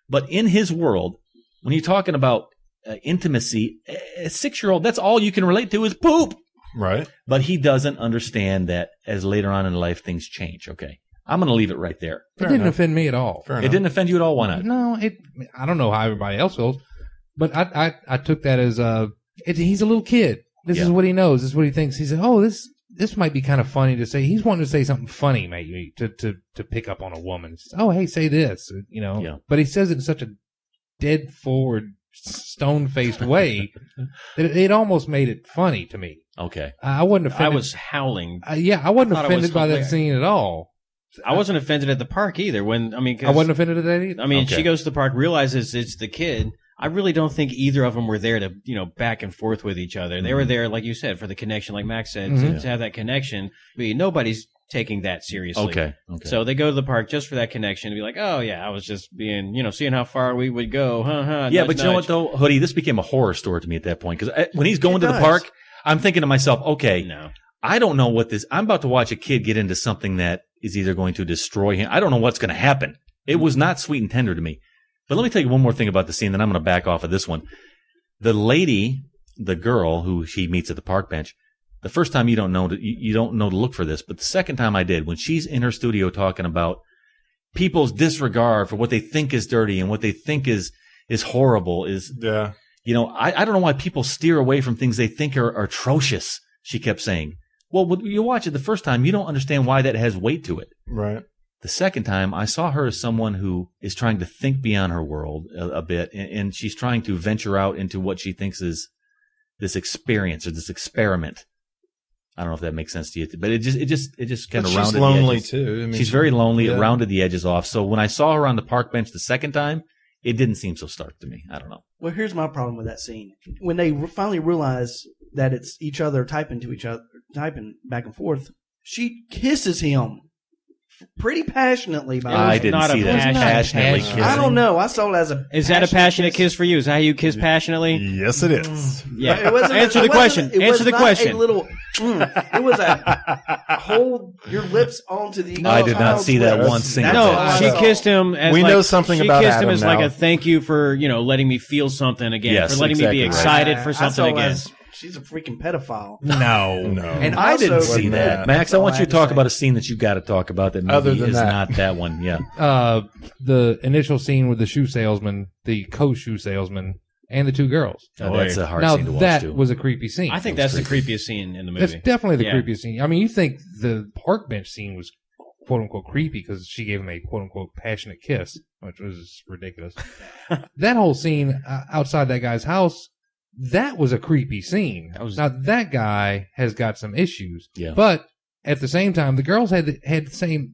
but in his world, when you're talking about intimacy, a 6-year-old, that's all you can relate to is poop. Right. But he doesn't understand that as later on in life things change. Okay. I'm going to leave it right there. It didn't offend me at all. It didn't offend you at all? Why not? No, I don't know how everybody else feels, but I took that as he's a little kid. This is what he knows. This is what he thinks. He said, "Oh, this might be kind of funny to say." He's wanting to say something funny, maybe to pick up on a woman. Says, "Oh, hey, say this," Yeah. But he says it in such a dead forward, stone faced way that it almost made it funny to me. Okay, I wasn't offended. I was howling. I wasn't offended by that scene at all. I wasn't offended at the park either. I wasn't offended at that either. I mean, she goes to the park, realizes it's the kid. I really don't think either of them were there to, back and forth with each other. They were there, like you said, for the connection, like Max said, to have that connection. But nobody's taking that seriously. Okay. So they go to the park just for that connection to be like, oh, yeah, I was just being, seeing how far we would go. Yeah, but you know what, though, Hoodie, this became a horror story to me at that point. Because when he's going to the park, I'm thinking to myself, okay, I don't know what I'm about to watch a kid get into something that is either going to destroy him. I don't know what's going to happen. It was not sweet and tender to me. But let me tell you one more thing about the scene, then I'm going to back off of this one. The lady, the girl who she meets at the park bench, the first time you don't know to look for this, but the second time I did, when she's in her studio talking about people's disregard for what they think is dirty and what they think is horrible I don't know why people steer away from things they think are atrocious, she kept saying. Well, when you watch it the first time, you don't understand why that has weight to it. Right. The second time, I saw her as someone who is trying to think beyond her world a bit, and she's trying to venture out into what she thinks is this experience or this experiment. I don't know if that makes sense to you, but it just kind of rounded she's lonely the edges. too. I mean, she's very lonely. It rounded the edges off. So when I saw her on the park bench the second time, it didn't seem so stark to me. I don't know. Well, here's my problem with that scene. When they finally realize that it's each other typing back and forth, she kisses him pretty passionately. By I didn't see that passionately kissing. I don't know. I saw it as a. Is that a passionate kiss for you? Is that how you kiss passionately? Yes, it is. Yeah. It wasn't, Answer the question. Answer the question. A little. It was a hold your lips onto the. I did not see that one single. No, she kissed him. As we like, know something she about kissed him Adam as now. like a thank you for letting me feel something again, Yes, for letting exactly me be right. excited for something I saw again. as, she's a freaking pedophile. No. And I didn't also- see that. Max, I want you to talk about a scene that you got to talk about that maybe Other than is that. not that one. Yeah. The initial scene with the shoe salesman, the co-shoe salesman, and the two girls. Oh, that's a hard now scene to watch, that too. was a creepy scene. I think that's the creepiest scene in the movie. That's definitely the Yeah. creepiest scene. I mean, you think the park bench scene was quote unquote creepy because she gave him a quote unquote passionate kiss, which was ridiculous. That whole scene outside that guy's house, that was a creepy scene. Now that guy has got some issues, Yeah. but at the same time, the girls had the same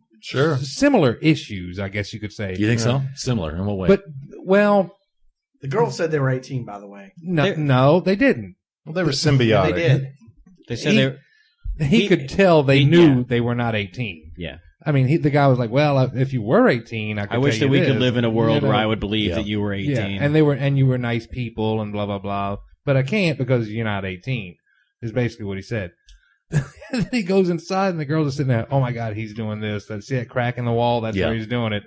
similar issues, I guess you could say. You think so? Similar in what way? But well, The girls said they were 18, by the way. no, they didn't. Well, they were symbiotic. They did. They said He could tell they knew they were not 18. Yeah. I mean, the guy was like, "Well, if you were 18, I could." I wish tell that you we this. could live in a world where I would believe Yeah. that you were 18. Yeah, and you were nice people and blah blah blah. But I can't because you're not 18. Is basically what he said. And then he goes inside and the girls are sitting there. Oh my God, he's doing this. See that crack in the wall? That's Yeah. where he's doing it.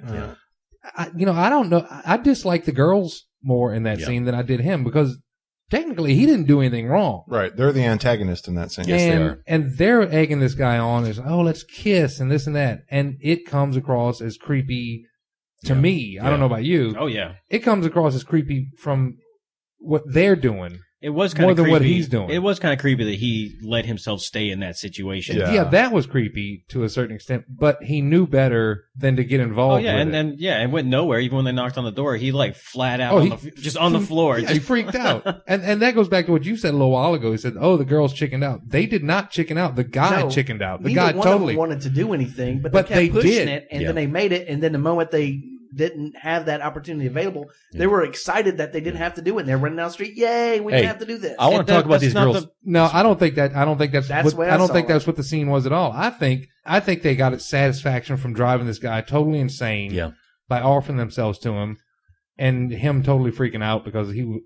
I don't know. I dislike the girls more in that scene than I did him because technically he didn't do anything wrong. Right. They're the antagonist in that scene. Yes, they are. And they're egging this guy on. There's, let's kiss and this and that. And it comes across as creepy to me. I don't know about you. Oh, yeah. It comes across as creepy from what they're doing. It was kind more of than creepy. what he's doing. It was kind of creepy that he let himself stay in that situation. Yeah, that was creepy to a certain extent, but he knew better than to get involved. Oh, yeah, with and it went nowhere. Even when they knocked on the door, he like flat out just on the floor. Yeah, he freaked out. And that goes back to what you said a little while ago. He said, "Oh, the girls chickened out." They did not chicken out. The guy chickened out. The guy Neither one totally of them wanted to do anything, but But they they kept pushing did. it, and then they made it. And then the moment they didn't have that opportunity available, they were excited that they didn't have to do it. And they're running down the street, "Yay, we didn't have to do this." I want to talk about these girls. No, I don't think that. I don't think that's. That's what, the way I I don't saw think it. that's what the scene was at all. I think they got its satisfaction from driving this guy totally insane. Yeah. By offering themselves to him, and him totally freaking out because he.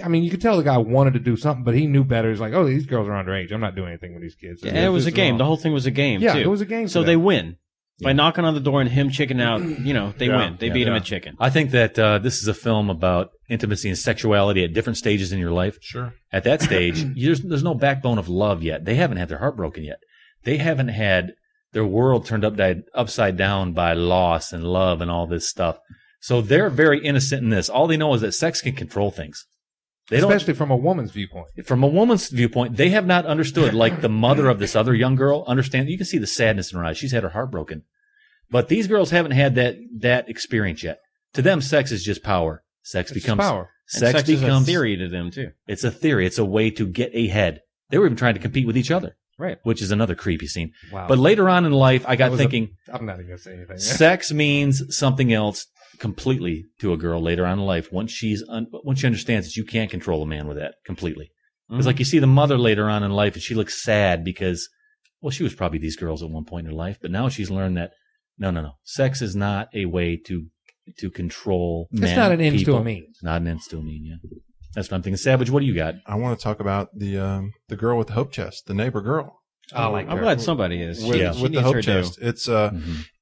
I mean, you could tell the guy wanted to do something, but he knew better. He's like, "Oh, these girls are underage. I'm not doing anything with these kids." And it was a game. The whole thing was a game. Yeah, too. it was a game. So for they them. win by knocking on the door and him chicken out. They win. They beat him at chicken. I think that this is a film about intimacy and sexuality at different stages in your life. Sure. At that stage, there's no backbone of love yet. They haven't had their heart broken yet. They haven't had their world turned upside down by loss and love and all this stuff. So they're very innocent in this. All they know is that sex can control things. Especially from a woman's viewpoint. From a woman's viewpoint, they have not understood, like the mother of this other young girl, understand. You can see the sadness in her eyes. She's had her heart broken. But these girls haven't had that experience yet. To them, sex is just power. Sex becomes power. Sex becomes a theory to them, too. It's a theory. It's a way to get ahead. They were even trying to compete with each other. Right. Which is another creepy scene. Wow. But later on in life, I got thinking, I'm not even going to say anything. sex means something else completely to a girl later on in life once she understands that you can't control a man with that completely. It's like you see the mother later on in life and she looks sad because, well, she was probably these girls at one point in her life, but now she's learned that no. Sex is not a way to control men. It's not an ends people. to a means. Not an ends to a mean, yeah. That's what I'm thinking. Savage, what do you got? I want to talk about the girl with the hope chest, the neighbor girl. I'm glad somebody is. With, She with the needs hope her chest. due. It's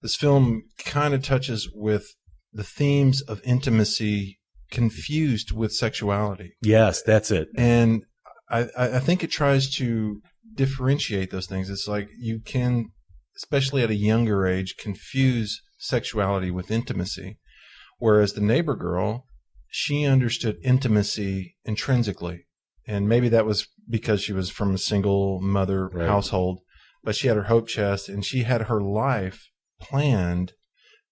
this film kind of touches with the themes of intimacy confused with sexuality. Yes, that's it. And I think it tries to differentiate those things. It's like you can, especially at a younger age, confuse sexuality with intimacy. Whereas the neighbor girl, she understood intimacy intrinsically. And maybe that was because she was from a single mother household, but she had her hope chest and she had her life planned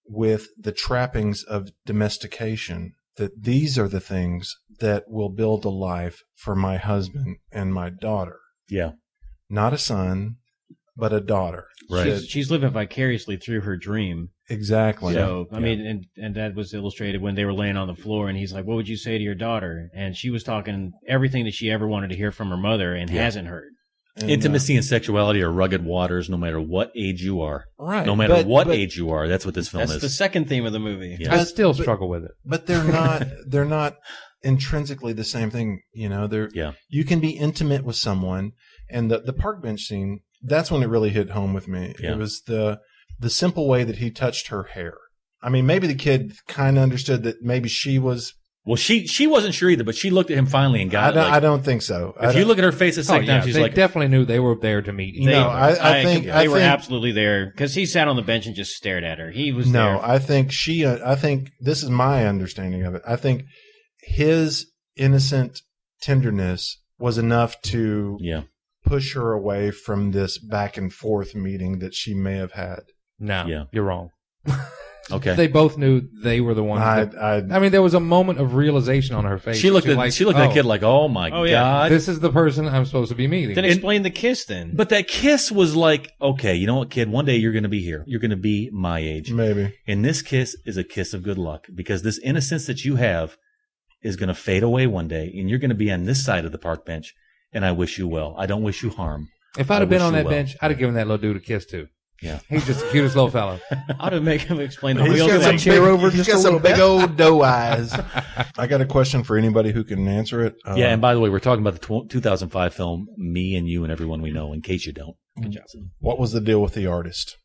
with the trappings of domestication, that these are the things that will build a life for my husband and my daughter. Yeah. Not a son, but a daughter. Right. She's living vicariously through her dream. Exactly. So, I mean, and that was illustrated when they were laying on the floor and he's like, what would you say to your daughter? And she was talking everything that she ever wanted to hear from her mother and hasn't heard. And, Intimacy and sexuality are rugged waters no matter what age you are. right. No matter what age you are. That's what this film That's is. the second theme of the movie. Yeah. I still struggle with it. But they're not intrinsically the same thing. You know, you can be intimate with someone, and the park bench scene, that's when it really hit home with me. Yeah. It was the simple way that he touched her hair. I mean, maybe the kid kind of understood that maybe she was. Well, she wasn't sure either, but she looked at him finally and got it. I don't think so. If you look at her face the second time, she's they like, definitely knew they were there to meet each other. I think they were absolutely there because he sat on the bench and just stared at her. He was there. I think I think this is my understanding of it. I think his innocent tenderness was enough to push her away from this back and forth meeting that she may have had. No, you're wrong. okay. They both knew they were the ones. I mean, there was a moment of realization on her face. She looked at that kid like, "Oh my god, this is the person I'm supposed to be meeting." Then explain the kiss. Then, but that kiss was like, okay, you know what, kid? One day you're going to be here. You're going to be my age, maybe. And this kiss is a kiss of good luck because this innocence that you have is going to fade away one day, and you're going to be on this side of the park bench. And I wish you well. I don't wish you harm. If I'd have been on that bench, I'd have given that little dude a kiss too. Yeah, he's just the cutest little fellow. I'd have made him explain the He's wheels. got some chair over he's just got a some little big bit. old doe eyes. I got a question for anybody who can answer it. Yeah, and by the way, we're talking about the 2005 film Me and You and Everyone We Know, in case you don't. Good job. What was the deal with the artist?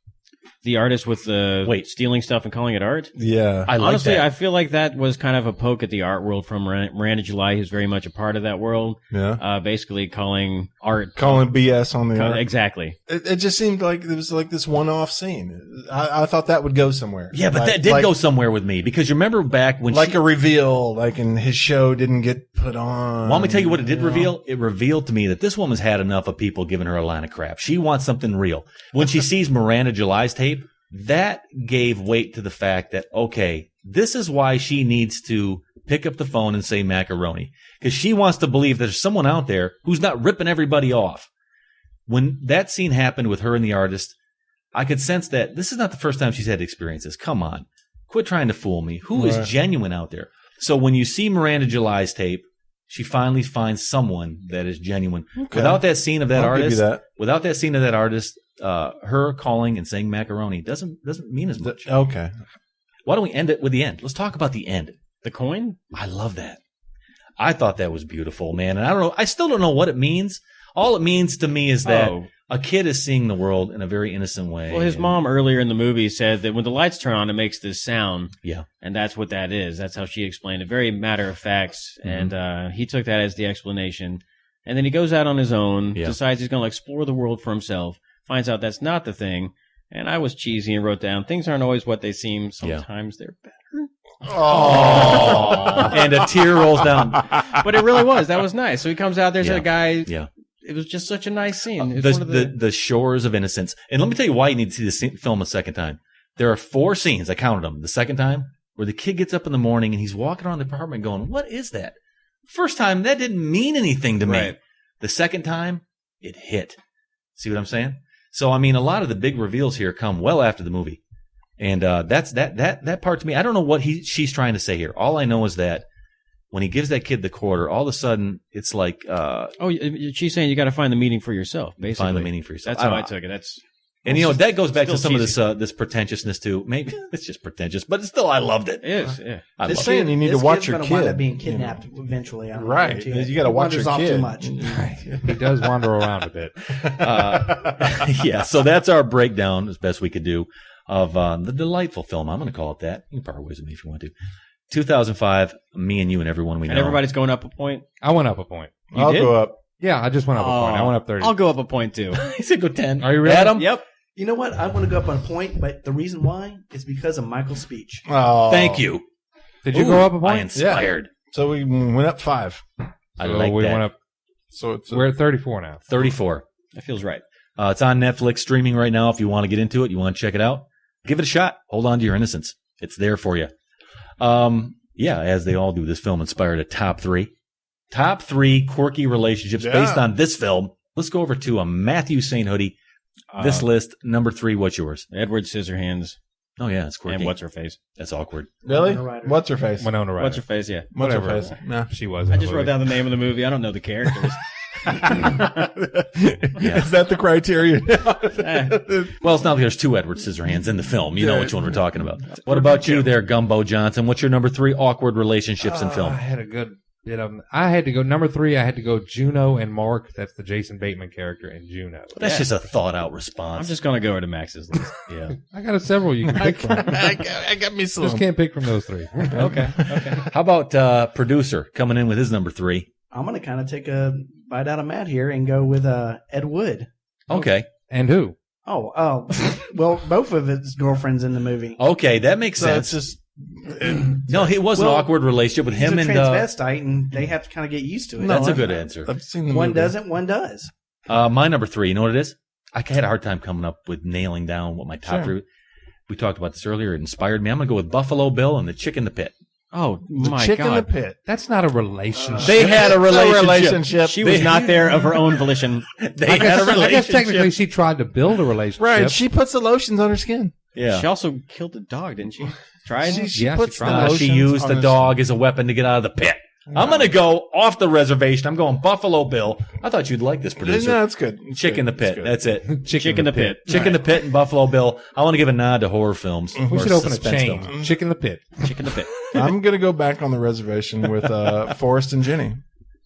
The artist with the stealing stuff and calling it art? Yeah. Honestly, I feel like that was kind of a poke at the art world from Miranda July, who's very much a part of that world. Yeah. Basically calling art. Calling BS on the art. Exactly. It just seemed like it was like this one-off scine. I thought that would go somewhere. Yeah, but that did go somewhere with me because you remember back when a reveal, like in his show didn't get put on. Well, let me tell you what it did reveal. It revealed to me that this woman's had enough of people giving her a line of crap. She wants something real. When she sees Miranda July's tape, that gave weight to the fact that, okay, this is why she needs to pick up the phone and say macaroni. Because she wants to believe there's someone out there who's not ripping everybody off. When that scene happened with her and the artist, I could sense that this is not the first time she's had to experience this. Come on. Quit trying to fool me. Who is genuine out there? So when you see Miranda July's tape, she finally finds someone that is genuine. Okay. Without that scene of that artist, her calling and saying macaroni doesn't mean as much. Okay. Why don't we end it with the end? Let's talk about the end. The coin? I love that. I thought that was beautiful, man. And I don't know. I still don't know what it means. All it means to me is that a kid is seeing the world in a very innocent way. Well, his mom earlier in the movie said that when the lights turn on, it makes this sound. Yeah. And that's what that is. That's how she explained it. Very matter of fact. Mm-hmm. And he took that as the explanation. And then he goes out on his own, decides he's going to explore the world for himself, finds out that's not the thing. And I was cheesy and wrote down, things aren't always what they seem. Sometimes they're better. Oh. And a tear rolls down. But it really was. That was nice. So he comes out, there's a guy. Yeah. It was just such a nice scene. The shores of innocence. And let me tell you why you need to see this film a second time. There are 4 scenes, I counted them, the second time, where the kid gets up in the morning and he's walking around the apartment going, what is that? First time, that didn't mean anything to me. Right. The second time, it hit. See what I'm saying? So, I mean, a lot of the big reveals here come well after the movie. And that's that part to me. I don't know what she's trying to say here. All I know is that when he gives that kid the quarter, all of a sudden it's like she's saying you got to find the meaning for yourself, basically. Find the meaning for yourself. That's how I took it. And you know, that goes back to some of this pretentiousness too. Maybe it's just pretentious, but still I loved it. It is, yeah. This saying you need to watch your kid. Wind up being kidnapped eventually. Right. You got to watch your kid. Off too much. He does wander around a bit. Yeah, so that's our breakdown as best we could do of the delightful film. I'm going to call it that. You can part ways with me if you want to. 2005, Me and You and Everyone We Know. And everybody's going up a point? I went up a point. I'll go up. Yeah, I just went up a point. I went up 30. I'll go up a point too. He said go 10. Are you ready? Adam? Yep. You know what? I want to go up on a point, but the reason why is because of Michael's speech. Oh, thank you. Did you go up a point? I inspired. Yeah. So we went up 5. I like that. Went up. So we're at 34 now. 34. That feels right. It's on Netflix streaming right now. If you want to get into it, you want to check it out, give it a shot. Hold on to your innocence. It's there for you. Yeah, as they all do, this film inspired a top 3. Top 3 quirky relationships based on this film. Let's go over to a Matthew St. Hoodie. This list, number 3, what's yours? Edward Scissorhands. Oh, yeah, it's quirky. And What's Her Face. That's awkward. Really? What's her face? Winona Ryder. What's Her Face, yeah. What's her Whatever. face? Nah. She was. I just wrote down the name of the movie. I don't know the characters. Is that the criteria? Well, it's not like there's two Edward Scissorhands in the film. You know which one we're talking about. What about you there, Gumbo Johnson? What's your number 3 awkward relationships in film? I had a good bit of them. I had to go number 3. I had to go Juno and Mark. That's the Jason Bateman character in Juno. That's just a thought-out response. I'm just going to go to Max's list. Yeah. I got several you can pick from. I got me some. Just can't pick from those 3. Okay. How about producer coming in with his number 3? I'm going to kind of take a bite out of Matt here and go with Ed Wood. Okay. And who? Oh, well, both of his girlfriends in the movie. Okay, that makes So sense. it's just No, it was an awkward relationship with him He's and a transvestite, and they have to kind of get used to it. that's a good answer. I've seen the One movie. doesn't, one does. My number 3, you know what it is? I had a hard time coming up with nailing down what my top 3. We talked about this earlier. It inspired me. I'm going to go with Buffalo Bill and the Chick in the Pit. Oh, The my chick in the God. pit. That's not a relationship. They had a relationship. She was not there of her own volition. They I had a guess relationship. technically she tried to build a relationship. Right. She puts the lotions on her skin. Yeah. She also killed a dog, didn't she? Tried? She Yeah, puts she the tried. She lotions used on the her dog as a weapon to get out of the pit. I'm going to go off the reservation. I'm going Buffalo Bill. I thought you'd like this, skin. producer. No, it's good. It's Chick good. in the It's Pit. good. That's it. Chick in the pit. Chick in the Pit and Buffalo Bill. I want to give a nod to horror films. We or should open a suspense chain. films. Chick in the Pit. Chick in the pit. I'm going to go back on the reservation with Forrest and Jenny.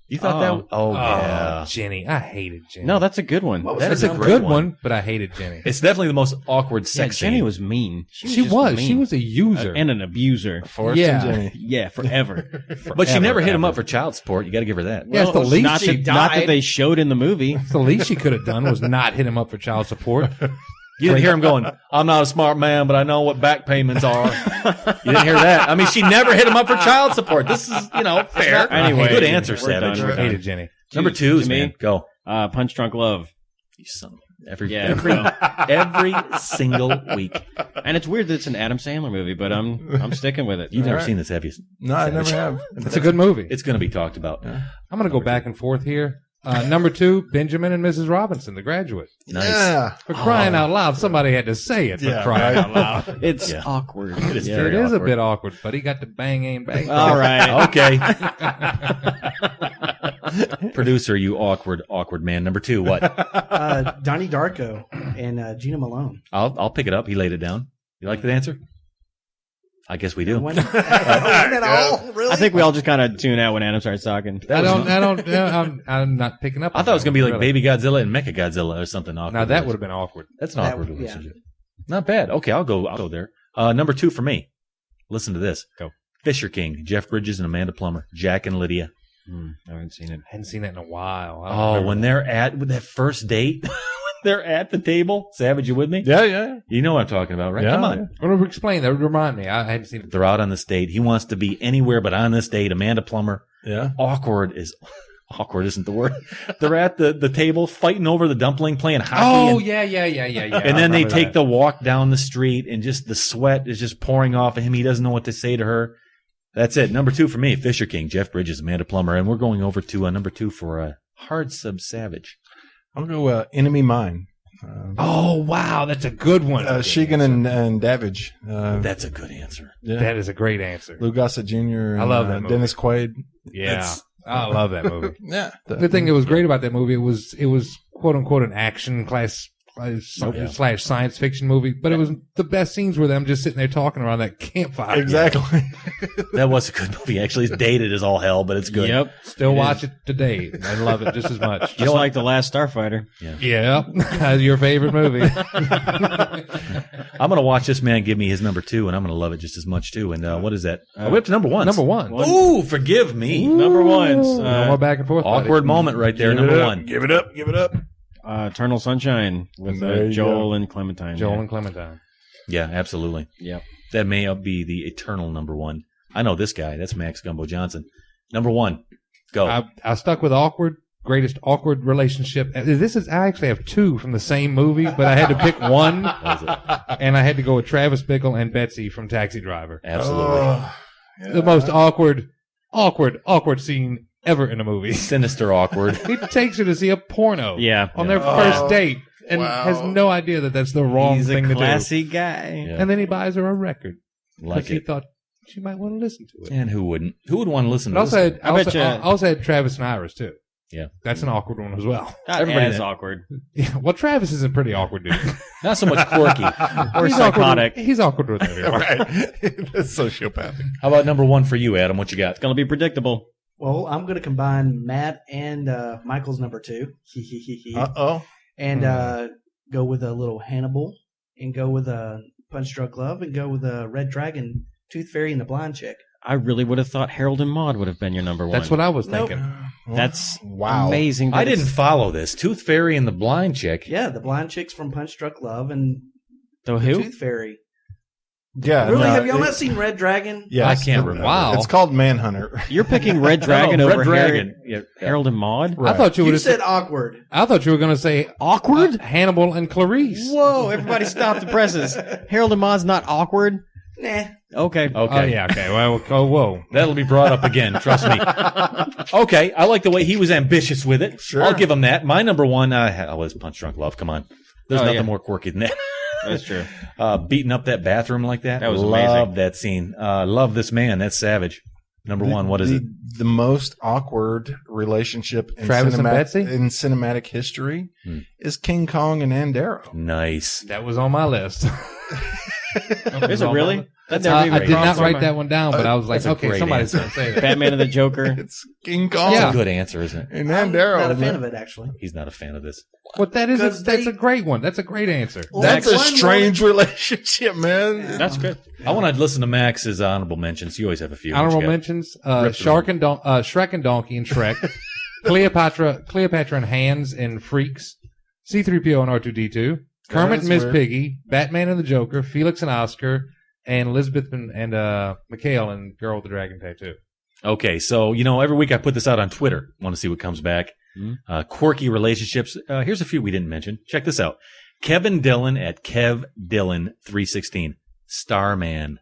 You thought that? Oh, yeah. Jenny. I hated Jenny. No, that's a good one. That that's a great good one, but I hated Jenny. It's definitely the most awkward Yeah, sex Jenny scene. was mean. She just was. mean. She was a user. And an abuser. Forrest Yeah. and Jenny. Yeah, forever. But she Forever, never hit him ever. up for child support. You got to give her that. Yeah, it's the least not, she not that died. they showed in the movie. It's the least she could have done was not hit him up for child support. You didn't hear him going, I'm not a smart man, but I know what back payments are. You didn't hear that. I mean, she never hit him up for child support. This is, fair. Anyway, good answer, we're Savage. done. I hated Jenny. Number 2 is, to me? man. Go. Punch Drunk Love. You son of every Yeah. every single week. And it's weird that it's an Adam Sandler movie, but I'm sticking with it. You've never All right. seen this, have you? No, I never have. It's a good movie. It's going to be talked about. I'm going to go back and forth here. Number 2, Benjamin and Mrs. Robinson, The Graduate. Nice. Yeah. For crying out loud, somebody had to say it. For Yeah, crying right. out loud. It's Yeah. awkward. It is It very is a awkward. bit awkward, but he got to bang and bang. All right. Okay. Producer, you awkward man. Number 2, what? Donnie Darko and Gina Malone. I'll pick it up. He laid it down. You like that answer? I guess we do. When at all? Really? I think we all just kind of tune out when Adam starts talking. I'm not picking up. I thought it was going to be like really. Baby Godzilla and Mecha Godzilla or something awkward. Now that would have been awkward. That's an That awkward would- yeah. relationship. Not bad. Okay, I'll go there. Number 2 for me. Listen to this. Go. Fisher King, Jeff Bridges and Amanda Plummer, Jack and Lydia. I haven't seen it. I hadn't seen that in a while. I don't Oh, remember when that. they're at with that first date, when they're at the table. Savage, you with me? Yeah. You know what I'm talking about, right? Yeah, Come on. yeah. I'm going to explain that. Remind me. I hadn't seen it. They're out on this date. He wants to be anywhere but on this date. Amanda Plummer. Yeah. Awkward isn't the word. They're at the table fighting over the dumpling, playing hockey. Oh, and, yeah. and then they take the walk down the street and just the sweat is just pouring off of him. He doesn't know what to say to her. That's it. Number 2 for me, Fisher King, Jeff Bridges, Amanda Plummer. And we're going over to number 2 for Hard Sub Savage. I'll go Enemy Mine. Oh, wow. That's a good one. Sheegan and Davidge. That's a good answer. Yeah. That is a great answer. Lou Gossett Jr. I love that movie. Dennis Quaid. Yeah. It's- I love that movie. Yeah. The thing that was great about that movie, it was quote unquote an action class slash science fiction movie, but it was the best scenes were them just sitting there talking around that campfire. Exactly. That was a good movie. Actually, it's dated as all hell, but it's good. Yep. Still watch it today. I love it just as much. Just like The Last Starfighter. Yeah. Your favorite movie. I'm going to watch this man give me his number 2, and I'm going to love it just as much, too. And what is that? We're up to number 1. Number 1. Ooh, forgive me. Number 1. No more back and forth. Awkward moment right there, number 1. Give it up. Give it up. Eternal Sunshine with There you Joel and Clementine. Joel and Clementine. Yeah, absolutely. Yep. That may be the eternal number 1. I know this guy. That's Max Gumbo Johnson. Number 1. Go. I stuck with greatest awkward relationship. I actually have 2 from the same movie, but I had to pick one, and I had to go with Travis Bickle and Betsy from Taxi Driver. Absolutely. The most awkward scene ever in a movie. Sinister awkward. He takes her to see a porno Yeah. on their first date and has no idea that that's the wrong He's thing a to do. classy guy. Yeah. And then he buys her a record. Like because he it. thought she might want to listen to it. And who wouldn't? Who would want to listen But to this? I bet you- also had Travis and Iris, too. Yeah. That's an awkward one as well. Not Everybody as that- awkward. Yeah, well, Travis is a pretty awkward dude. Not so much quirky. Or He's psychotic. Awkward, he's awkward with everyone. Right. That's sociopathic. How about number one for you, Adam? What you got? It's going to be predictable. Well, I'm going to combine Matt and Michael's number 2. Uh-oh. And go with a little Hannibal, and go with a Punch Drunk Love, and go with a Red Dragon, Tooth Fairy, and the Blind Chick. I really would have thought Harold and Maude would have been your number one. That's what I was Nope. thinking. That's Wow. amazing. I that didn't it's- follow this. Tooth Fairy and the Blind Chick. Yeah, the Blind Chick's from Punch Drunk Love, and The the who? Tooth Fairy. Yeah. Really? no, Have y'all it- not seen Red Dragon? Yes. I can't remember. Wow. It's called Manhunter. You're picking Red Dragon No, over Red Dragon. Yeah. Harold and Maude? Right. I thought you would You have said awkward. I thought you were going to say Awkward? Hannibal and Clarice. Whoa, everybody stop the presses. Harold and Maude's not awkward? Nah. Okay. Okay. Oh yeah. Okay. Well. Oh, whoa. That'll be brought up again. Trust me. Okay. I like the way he was ambitious with it. Sure. I'll give him that. My number one was Punch Drunk Love. Come on. There's Oh, nothing yeah. more quirky than that. That's true. Beating up that bathroom like that. That was Love amazing. that scene. Love this man. That's savage. Number one. What is it? The most awkward relationship in, Travis and Betsy? in cinematic history Hmm. is King Kong and Andaro. Nice. That was on my list. Is it really? That I did not write that one down, but I was like, That's a okay, great somebody's answer. going to say that. Batman and the Joker. It's King Kong That's Yeah. a good answer, isn't it? and I'm Andaro. not a fan of it, actually. He's not a fan of this. But that's Because a great one. That's a great answer. Well, That's a one strange relationship, man. That's good. I want to listen to Max's honorable mentions. You always have a few. Honorable What you got? mentions: Rip Shark and Shrek and Donkey and Shrek, Cleopatra and Hands and Freaks, C-3PO and R2-D2, Kermit That's and Miss weird. Piggy, Batman and the Joker, Felix and Oscar, and Elizabeth and Mikhail and Girl with the Dragon Tattoo. Okay, so every week I put this out on Twitter. Want to see what comes back? Quirky relationships. Here's a few we didn't mention. Check this out. Kevin Dillon at Kev Dillon 316. Starman.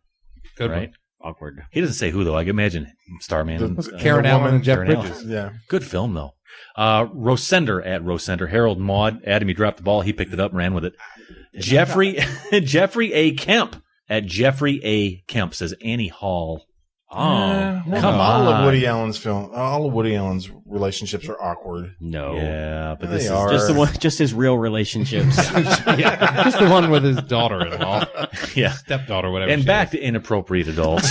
Good Right? one. Awkward. He doesn't say who though. I can imagine Starman. Karen Allen and Jeff Karen Bridges. Allen. Yeah. Good film though. Rosender at Rosender. Harold Maude. Adam, he dropped the ball. He picked it up and ran with it. Jeffrey A. Kemp at Jeffrey A. Kemp says Annie Hall. Well, come all on. of Woody Allen's all of Woody Allen's relationships are awkward. No. Yeah, but They this are. Just his real relationships. Yeah, just the one with his daughter-in-law, is yeah. stepdaughter, whatever. And she back is. to inappropriate adults.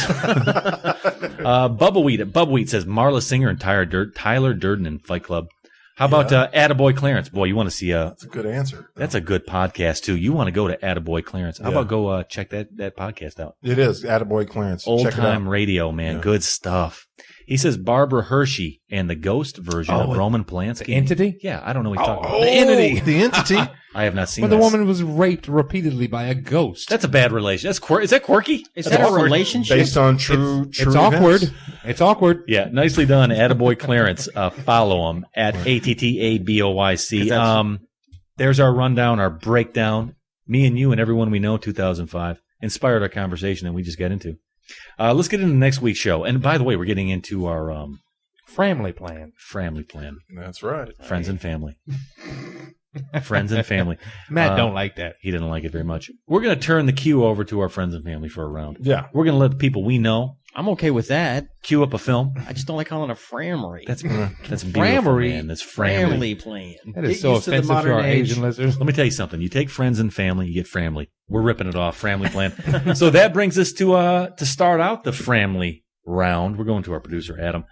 Bubbleweed says Marla Singer and Tyler Durden in Fight Club. How about Attaboy Clarence? Boy, you want to see That's a good answer. that's a good podcast too. You want to go to Attaboy Clarence? How Yeah. about go check that podcast out? It is Attaboy Clarence. Old Check it time out. radio, man. Yeah. Good stuff. He says Barbara Hershey and the ghost version of Roman Polanski. The Entity? Yeah, I don't know what he's talking Oh, about. The Entity. The entity. I have not seen When the this. woman was raped repeatedly by a ghost. That's a bad relation. Is that quirky? Is That's that a awkward. relationship? Based on true It's awkward. events. It's awkward. Yeah, nicely done, Attaboy Clarence. Follow him at ATTABOYC. There's our rundown, our breakdown. Me and you and everyone we know, 2005, inspired our conversation that we just got into. Let's get into next week's show. And by the way, we're getting into our Family plan. family plan, That's right. friends and family, friends and family. Matt don't like that. He didn't like it very much. We're going to turn the queue over to our friends and family for a round. Yeah. We're going to let the people we know I'm okay with that. queue up a film. I just don't like calling it a framery. That's beautiful, Framery? man. That's family. family plan. That is Get so used to the offensive to modern our age. Asian listeners. Let me tell you something. You take friends and family, you get family. We're ripping it off, family plan. So that brings us to start out the family round. We're going to our producer, Adam.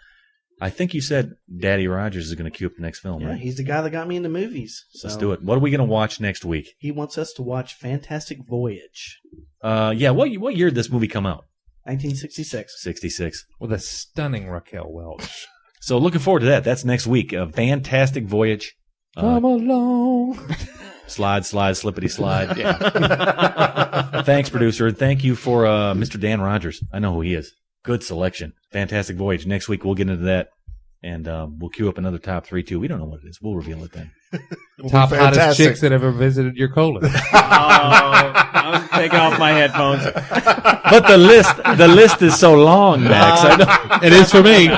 I think you said Daddy Rogers is going to queue up the next film, Yeah, right? he's the guy that got me into movies. So Let's do it. What are we going to watch next week? He wants us to watch Fantastic Voyage, Yeah, what year did this movie come out? 1966. 66. With a stunning Raquel Welch. So looking forward to that. That's next week. A Fantastic Voyage. Come along. Slide, slippity slide. Yeah. Thanks, producer. And thank you for Mr. Dan Rogers. I know who he is. Good selection. Fantastic Voyage. Next week, we'll get into that. And we'll queue up another top 3, too. We don't know what it is. We'll reveal it then. Top hottest Fantastic. chicks that ever visited your colon. I'm taking off my headphones. But the list is so long, Max. I know. It is for me.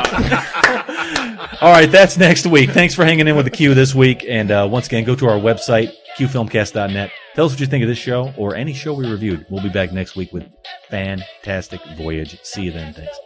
All right, that's next week. Thanks for hanging in with the Q this week. And once again, go to our website, qfilmcast.net. Tell us what you think of this show or any show we reviewed. We'll be back next week with Fantastic Voyage. See you then. Thanks.